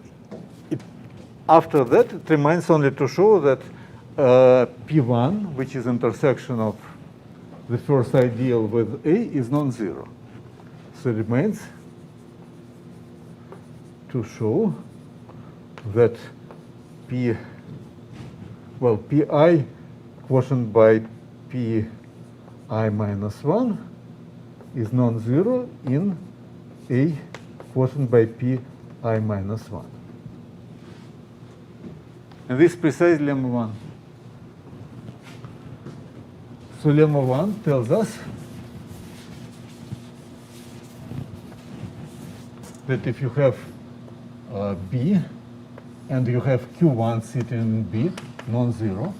after that, it remains only to show that P1, which is intersection of the first ideal with A, is non-zero. So it remains to show that Pi quotient by Pi minus 1 is non-zero in A quotient by Pi minus 1. And this is precisely lemma 1. So lemma 1 tells us that if you have B and you have Q1 sitting in B, non-zero,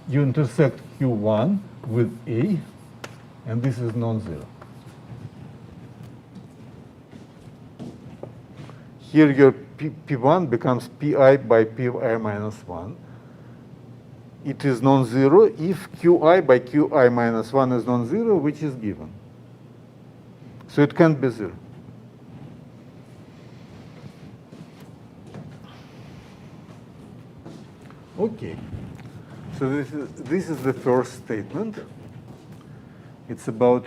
you intersect Q1 with A, and this is non-zero. Here your P1 becomes Pi by Pi minus 1. It is non-zero if Qi by Qi minus 1 is non-zero, which is given. So it can't be 0. Okay. So this is the first statement. It's about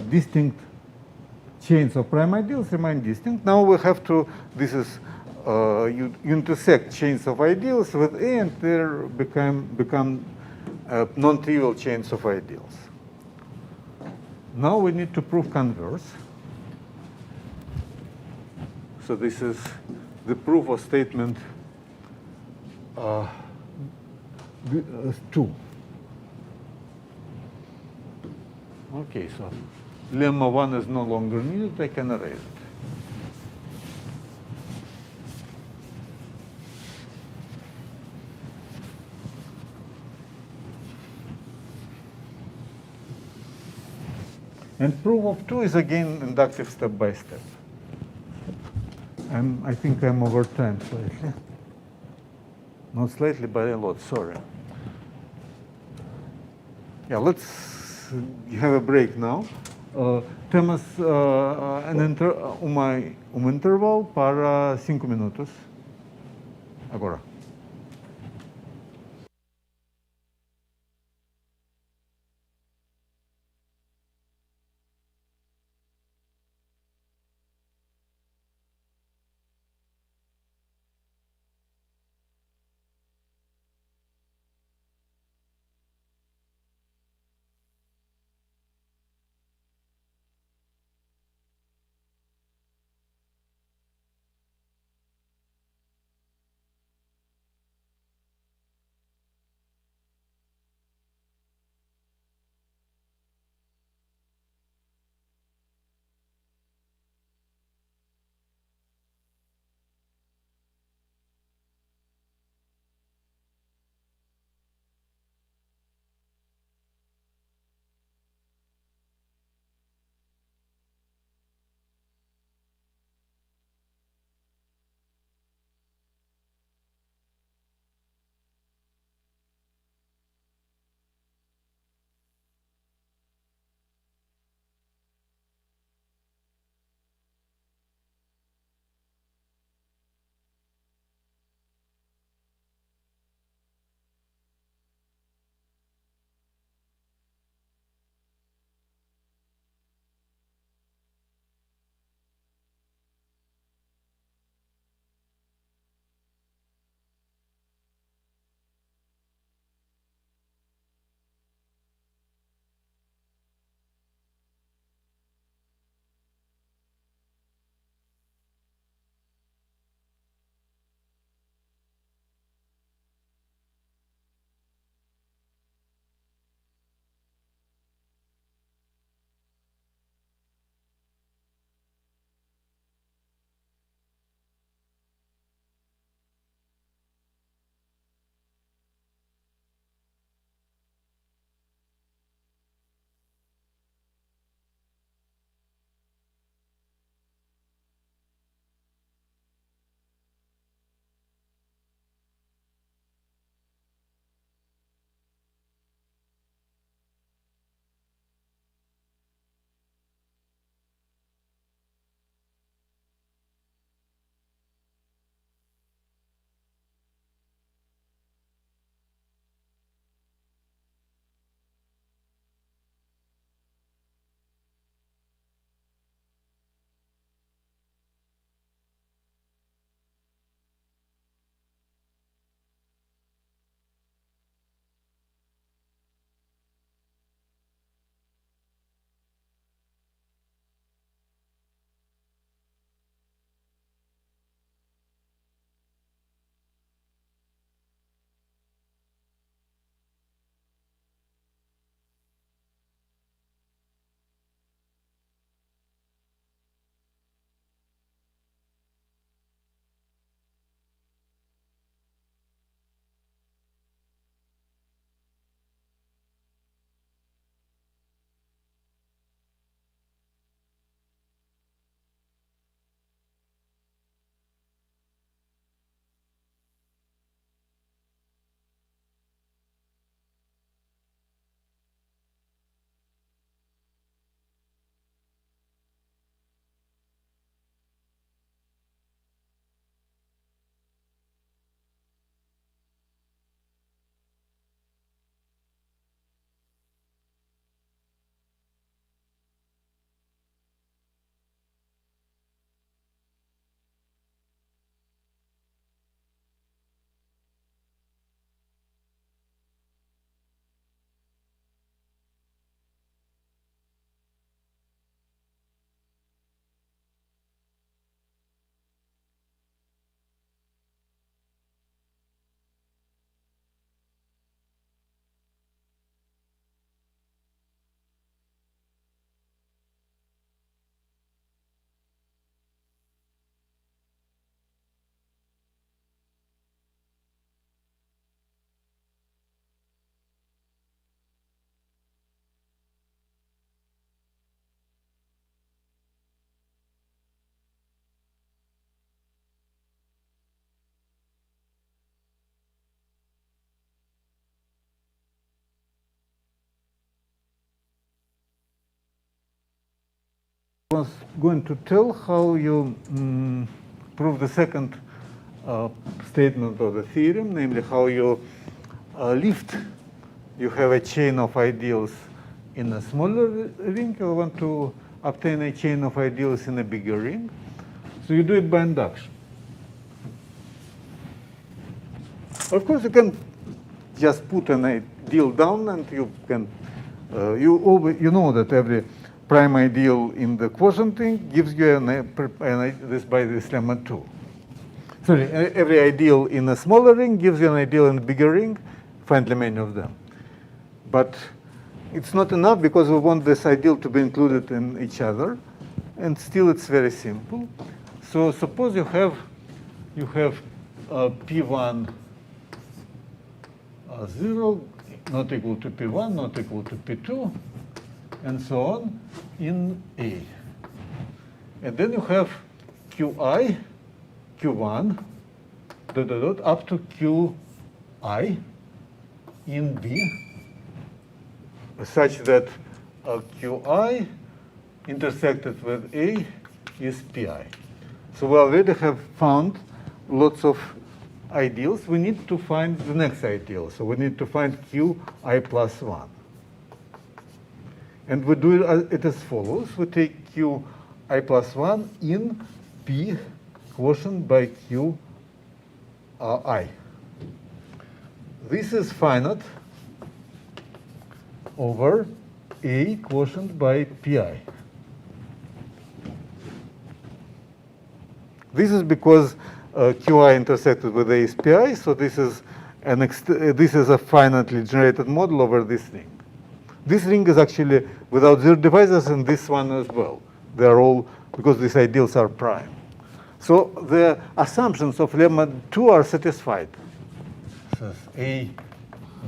distinct chains of prime ideals remain distinct. Now we have to, this is, you intersect chains of ideals with A, and there become non-trivial chains of ideals. Now we need to prove converse. So this is the proof of statement 2. Okay, so lemma 1 is no longer needed. I can erase it. And proof of 2 is again inductive step by step. I think I'm over time slightly. Not slightly, but a lot, sorry. Yeah, let's have a break now. Temos intervalo para 5 minutos. Agora. was going to tell how you prove the second statement of the theorem, namely how you lift. You have a chain of ideals in a smaller ring. You want to obtain a chain of ideals in a bigger ring. So you do it by induction. Of course, you can just put an ideal down, and you can you know that every prime ideal in the quotient ring gives you this by this lemma 2. Sorry, every ideal in a smaller ring gives you an ideal in a bigger ring. Find many of them. But it's not enough because we want this ideal to be included in each other, and still it's very simple. So suppose you have P1 0 not equal to P1, not equal to P2, and so on in A. And then you have Qi, Q1, up to Qi in B, such that Qi intersected with A is Pi. So we already have found lots of ideals. We need to find the next ideal. So we need to find Qi plus 1. And we do it as follows. We take Qi plus 1 in P quotient by Qi. This is finite over A quotient by Pi. This is because Qi intersected with A is Pi, so this is a finitely generated model over this ring. This ring is actually without zero divisors, and this one as well. They are all, because these ideals are prime. So the assumptions of lemma 2 are satisfied. So A,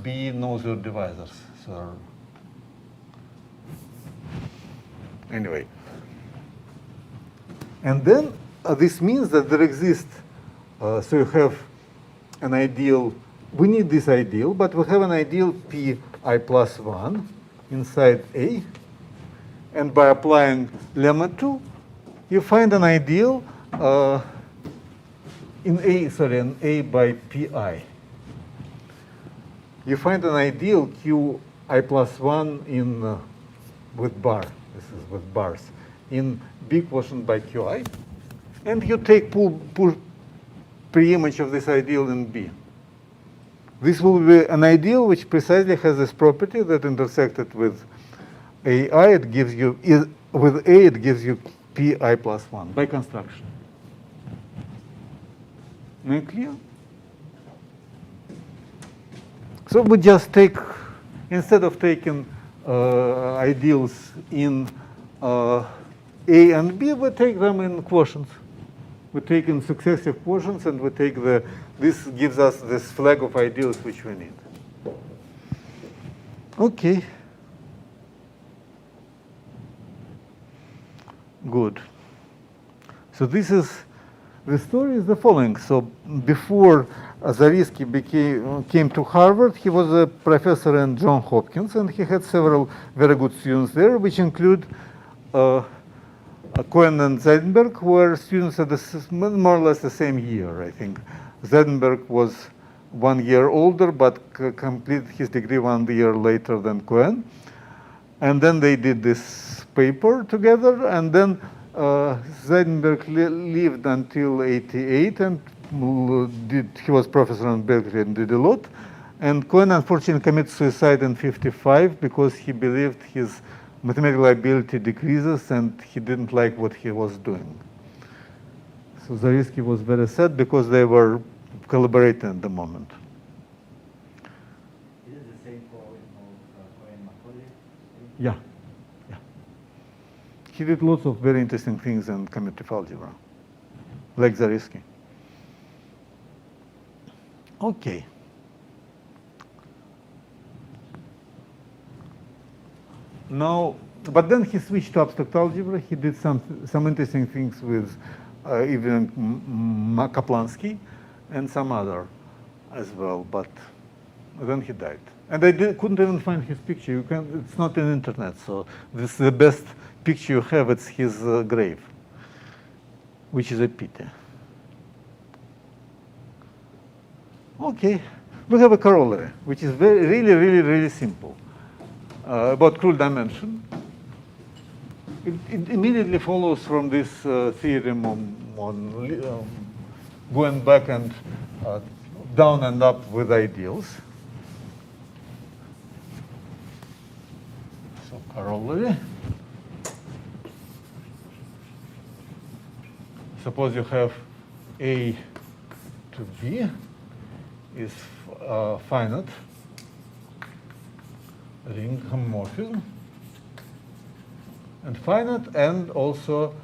B, no zero divisors. So anyway. And then this means that there exists, so you have an ideal, we need this ideal, but we have an ideal Pi plus 1 inside A, and by applying lemma 2, you find an ideal in A by Pi. You find an ideal Qi plus 1 in with bar, this is with bars, in B quotient by Qi, and you take pull pre-image of this ideal in B. This will be an ideal which precisely has this property that intersected with AI, it gives you, with A, it gives you Pi plus 1 by construction. Not clear? So we just take, instead of taking ideals in A and B, we take them in quotients. We take in successive quotients, and we take this gives us this flag of ideals which we need. Okay. Good. So the story is the following. So before Zariski came to Harvard, he was a professor in Johns Hopkins, and he had several very good students there, which include Cohen and Zeidenberg, who were students at more or less the same year, I think. Zeidenberg was 1 year older, but completed his degree 1 year later than Cohen. And then they did this paper together, and then Zeidenberg lived until 88, and he was professor in Berkeley and did a lot. And Cohen unfortunately committed suicide in 55 because he believed his mathematical ability decreases, and he didn't like what he was doing. So Zariski was very sad because they were collaborating at the moment. Is it the same Cohen Macaulay? Yeah. He did lots of very interesting things in commutative algebra, like Zariski. Okay. Now, but then he switched to abstract algebra. He did some interesting things with even Kaplansky and some other as well. But then he died, and I couldn't even find his picture. It's not in the internet, so this is the best picture you have, it's his grave, which is a pity. Okay, we have a corollary, which is really simple. About crude dimension. It immediately follows from this theorem on going back and down and up with ideals. So corollary. Suppose you have A to B is finite ring homomorphism, and finite and also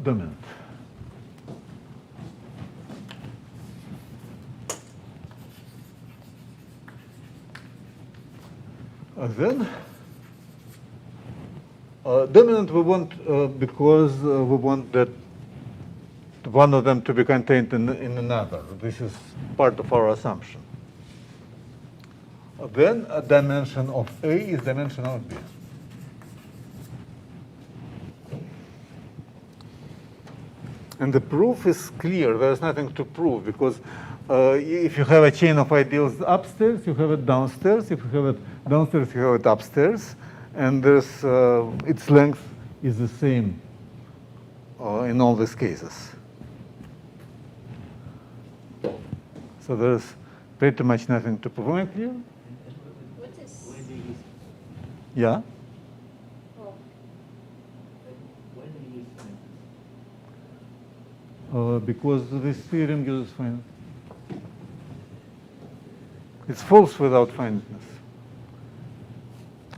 dominant. Then dominant we want because we want that one of them to be contained in another. This is part of our assumption. Then a dimension of A is dimension of B. And the proof is clear. There is nothing to prove because if you have a chain of ideals upstairs, you have it downstairs. If you have it downstairs, you have it upstairs. And there's, its length is the same in all these cases. So there's pretty much nothing to prove. Am I clear? What is? Why do you use Yeah. Oh, why do you use finite? Because this theorem uses finite. It's false without finiteness.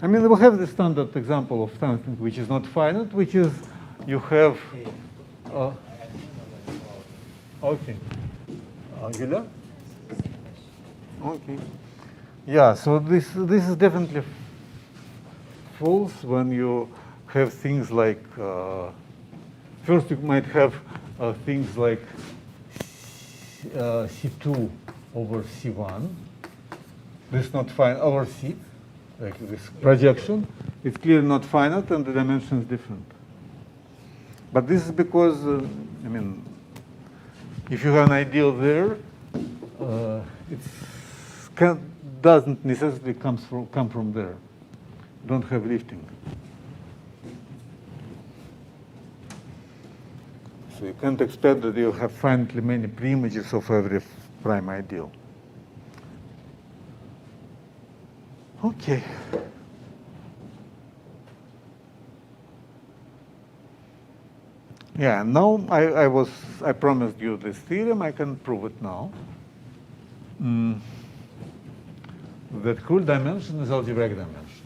I mean, we have the standard example of something which is not finite, which is you have. Okay. Julia? Okay. Yeah. So this is definitely false when you have things like. First, you might have things like C2 over C1. This is not finite over C. Like this projection, it's clearly not finite and the dimension is different. But this is because, I mean, if you have an ideal there, it doesn't necessarily come from there. You don't have lifting. So you can't expect that you have finitely many preimages of every prime ideal. Okay. Yeah, now I promised you this theorem. I can prove it now. That crude dimension is algebraic dimension.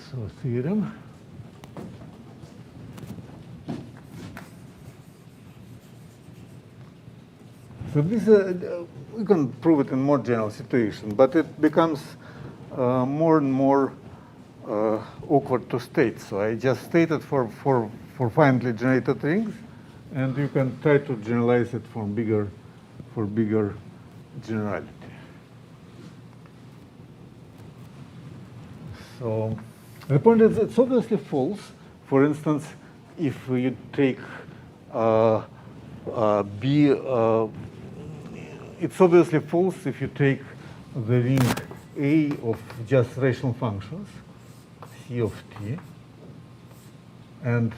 So theorem. So this we can prove it in more general situation, but it becomes more and more awkward to state. So I just stated for finitely generated rings, and you can try to generalize it for bigger generality. So the point is it's obviously false. For instance, if you take B, it's obviously false if you take the ring A of just rational functions, C of t, and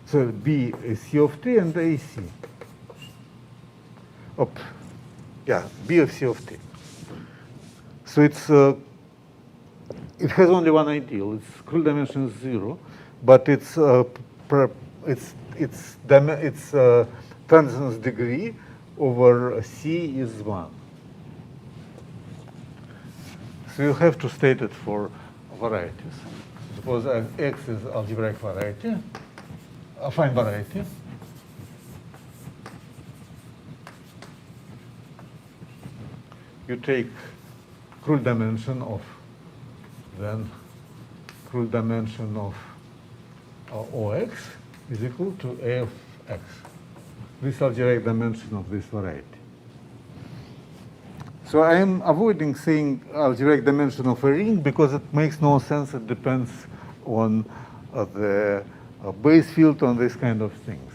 so B is C of t and A C. B of C of t. So it has only one ideal. Its crude dimension is 0, but its transience degree over C is 1. So you have to state it for varieties. Suppose X is algebraic variety, affine variety. you take Krull dimension of Krull dimension of OX is equal to A of X. This algebraic dimension of this variety. So I am avoiding saying algebraic dimension of a ring because it makes no sense. It depends on the base field, on this kind of things.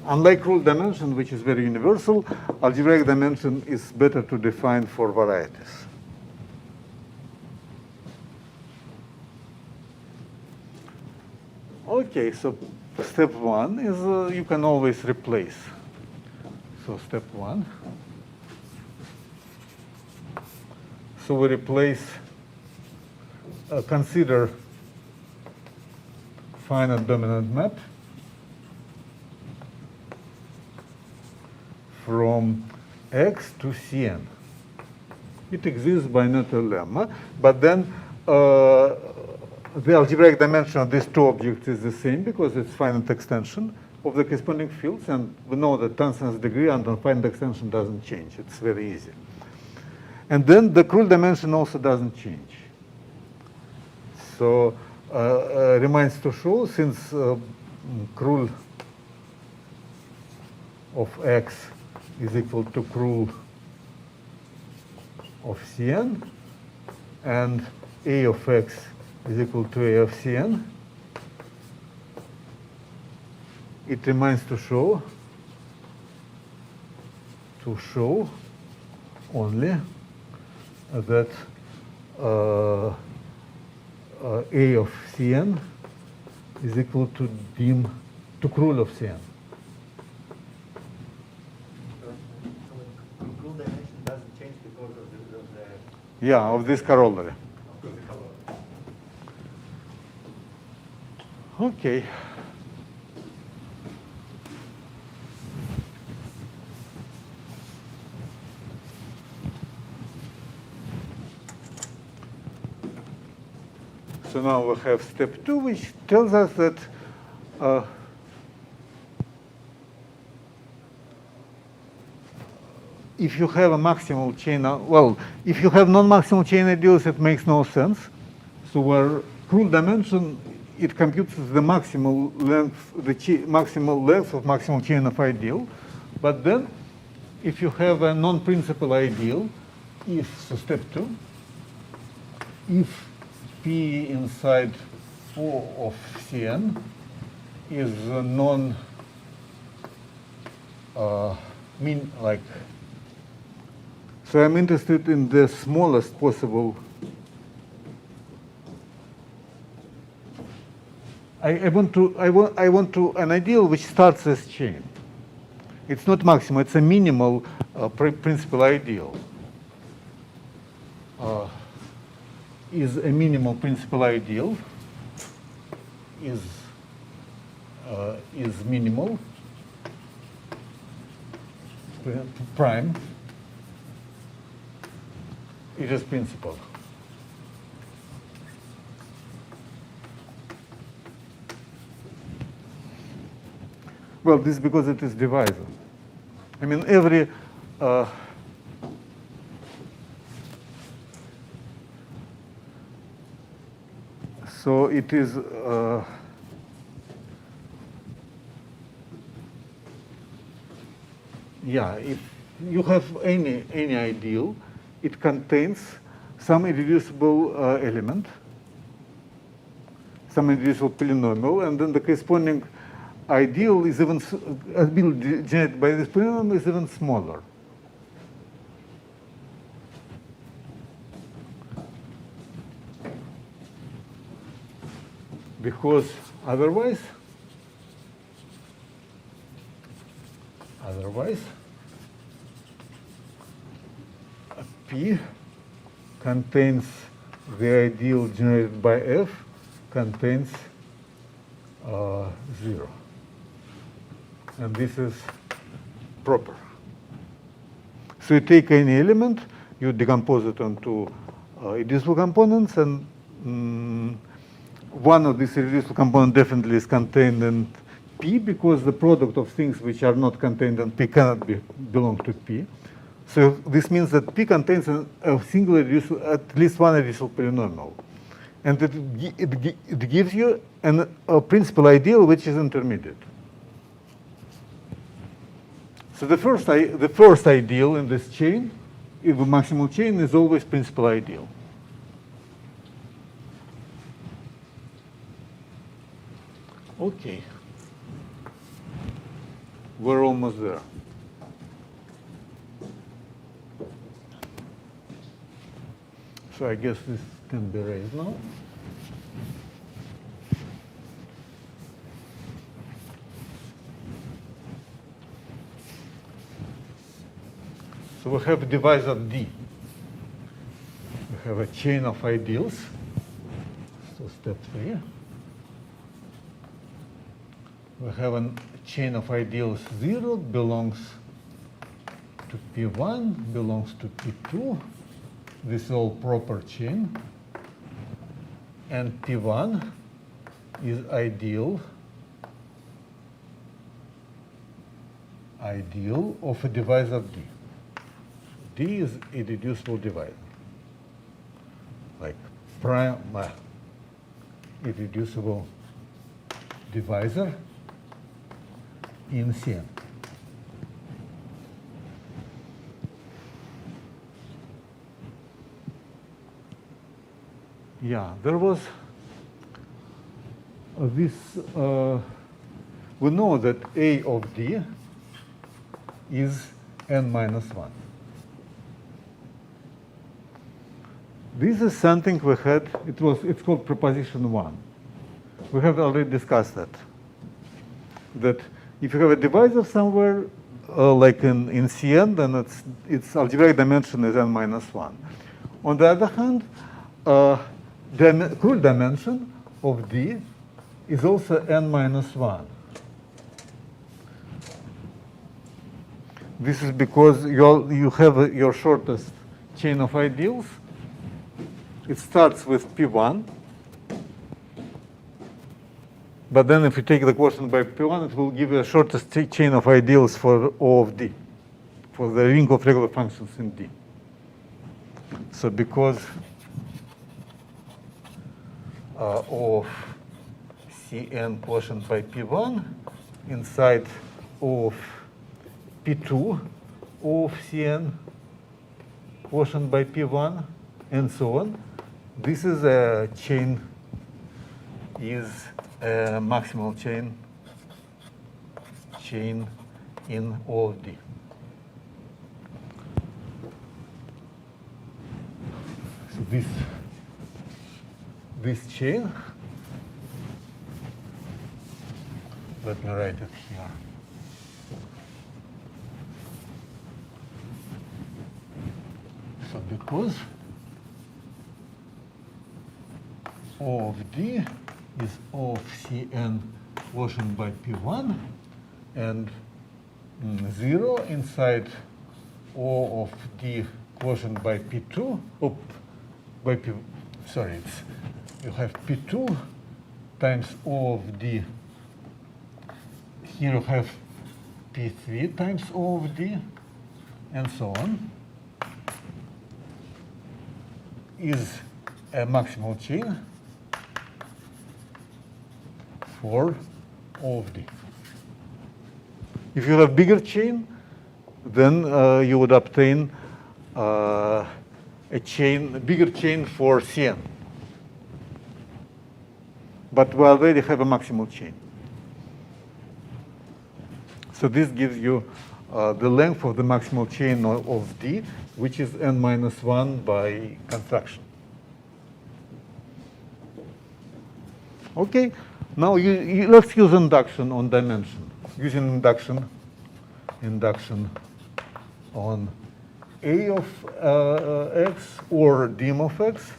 Unlike Krull dimension, which is very universal, algebraic dimension is better to define for varieties. Okay, so step one is you can always replace. So step one. So we replace, consider finite dominant map from X to Cn. It exists by natural lemma, but then the algebraic dimension of these two objects is the same because it's finite extension of the corresponding fields, and we know that tensor degree under finite extension doesn't change. It's very easy. And then the Krull dimension also doesn't change. So remains to show, since Krull of X is equal to Krull of Cn, and A of X is equal to A of Cn, it remains to show only that A of Cn is equal to dim to Krull of Cn. So Krull dimension doesn't change because of the Yeah, of this corollary. Okay. So now we have step 2, which tells us that if you have a maximal chain, if you have non-maximal chain ideals, it makes no sense. So where Krull dimension, it computes the maximal length, maximal length of maximal chain of ideal. But then, if you have a non-principal ideal, so step 2, if P inside 4 of Cn is non so I'm interested in the smallest possible. I want to an ideal which starts as chain. It's not maximal, it's a minimal principal ideal. Is a minimal principal ideal is minimal prime. It is principal. Well, this is because it is divisor. I mean, every so it is if you have any ideal, it contains some irreducible element, some irreducible polynomial, and then the corresponding ideal is even ideal generated by this polynomial is even smaller. Because otherwise P contains the ideal generated by F contains 0. And this is proper. So you take any element, you decompose it into irreducible components, and one of these irreducible components definitely is contained in P, because the product of things which are not contained in P cannot belong to P. So this means that P contains a single at least one irreducible polynomial. And it gives you a principal ideal which is intermediate. So the first ideal in this chain, in the maximal chain, is always principal ideal. Okay. We're almost there. So I guess this can be raised now. So we have a divisor D. We have a chain of ideals. So step 3. We have a chain of ideals 0 belongs to P1, belongs to P2. This is all proper chain. And P1 is ideal of a divisor D. D is irreducible divisor, like prime irreducible divisor in Cn. Yeah, there was this, we know that A of D is n minus 1. This is something we had, it's called proposition 1. We have already discussed that. That if you have a divisor somewhere, like in Cn, then its algebraic dimension is n minus 1. On the other hand, the cool dimension of D is also n minus 1. This is because you have your shortest chain of ideals. It starts with P1. But then if you take the quotient by P1, it will give you a shortest chain of ideals for O of D, for the ring of regular functions in D. So because of Cn quotient by P1 inside of P2 of Cn quotient by P1 and so on, this is a chain, is a maximal chain in O of D. So this chain, let me write it here. So because O of D is O of Cn quotient by P1 and 0 inside O of D quotient by P2, you have P2 times O of D. Here you have P3 times O of D, and so on, is a maximal chain for O of D. If you have bigger chain, then you would obtain a bigger chain for Cn. But we already have a maximal chain. So this gives you the length of the maximal chain of D, which is n minus 1 by construction. Okay, now let's use induction on dimension. Using induction on A of x or dim of x,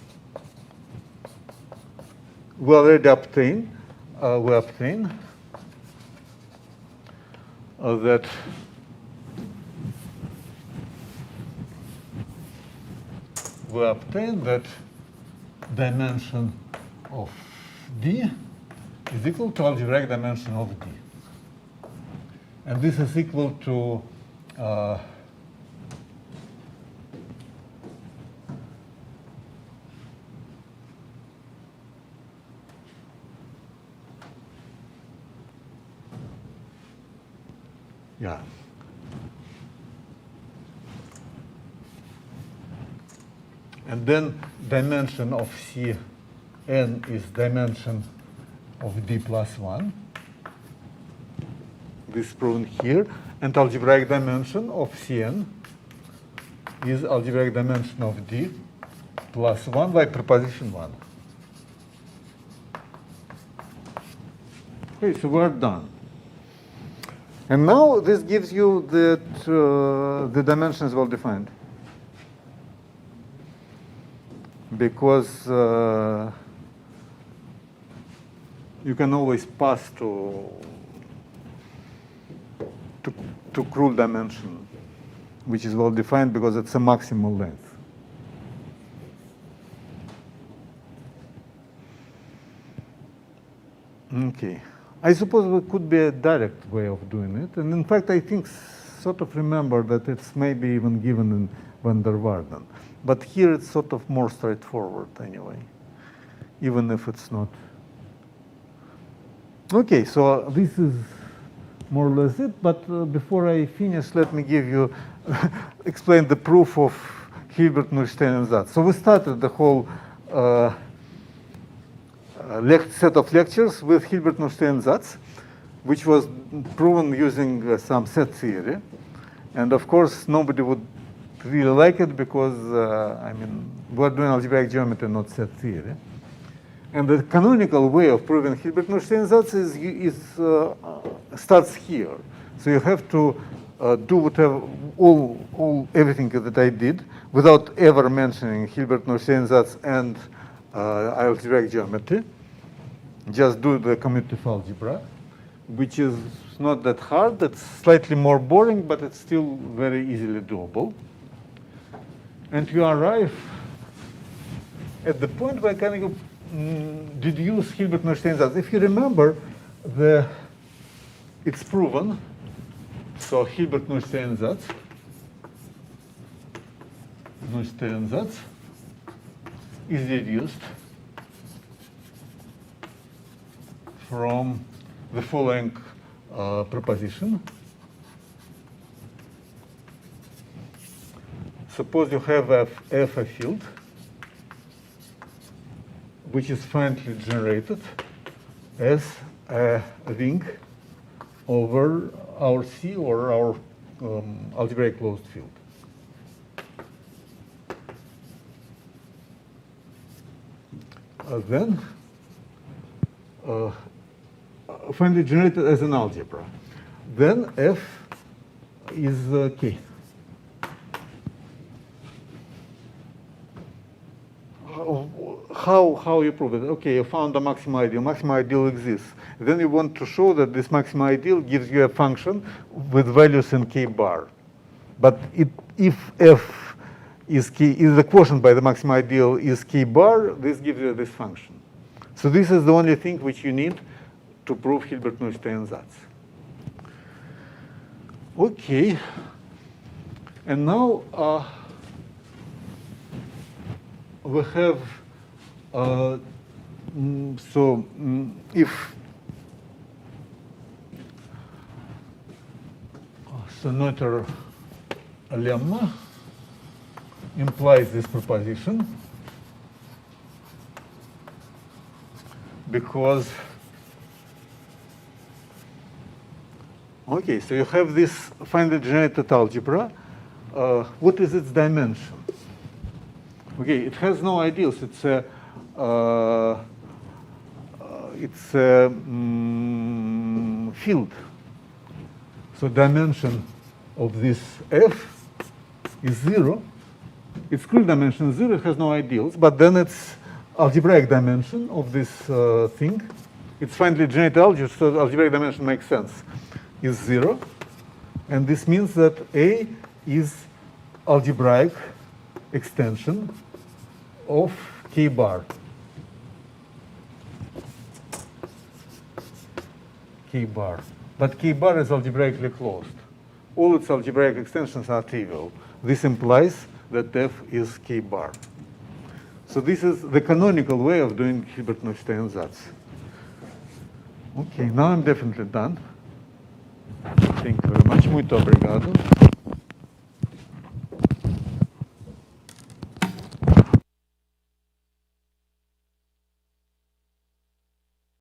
we already obtain that dimension of D is equal to algebraic dimension of D. And this is equal to Yeah. And then dimension of Cn is dimension of D plus 1. This is proven here. And algebraic dimension of Cn is algebraic dimension of D plus 1 by proposition 1. Okay, so we're done. And now this gives you that the dimension is well defined. Because you can always pass to crude dimension, which is well defined because it's a maximal length. Okay. I suppose it could be a direct way of doing it. And in fact, I think sort of remember that it's maybe even given in van der Waerden. But here it's sort of more straightforward anyway, even if it's not. Okay, so this is more or less it. But before I finish, let me give you, explain the proof of Hilbert-Neustein and that. So we started the whole set of lectures with Hilbert-Neustein Satz, which was proven using some set theory. And of course, nobody would really like it because, I mean, we're doing algebraic geometry, not set theory. And the canonical way of proving Hilbert-Neustein Satz starts here. So you have to do whatever, everything that I did without ever mentioning Hilbert-Neustein Satz and algebraic geometry. Just do the commutative algebra, which is not that hard. It's slightly more boring, but it's still very easily doable. And you arrive at the point where kind of deduce Hilbert-Neustein Satz. If you remember, it's proven. So Hilbert-Neustein Satz is deduced from the following proposition. Suppose you have f a field which is finitely generated as a ring over our C or our algebraic closed field. Then finally generated as an algebra. Then f is k. How you prove it? Okay, you found a maximal ideal. Maximal ideal exists. Then you want to show that this maximal ideal gives you a function with values in k bar. But if f is the quotient by the maximal ideal is k bar, this gives you this function. So this is the only thing which you need to prove Hilbert-Neustein Satz. Okay. And now we have if Noether lemma implies this proposition because okay, so you have this finally generated algebra. What is its dimension? Okay, it has no ideals. It's a field. So dimension of this f is 0. Its clear dimension is 0. It has no ideals. But then its algebraic dimension of this thing, it's finally generated algebra, so algebraic dimension makes sense, is 0. And this means that A is algebraic extension of k bar. K bar. But k bar is algebraically closed. All its algebraic extensions are trivial. This implies that f is k bar. So this is the canonical way of doing Hilbert-Neustein Satz. Okay, now I'm definitely done. Thank you very much. Muito obrigado.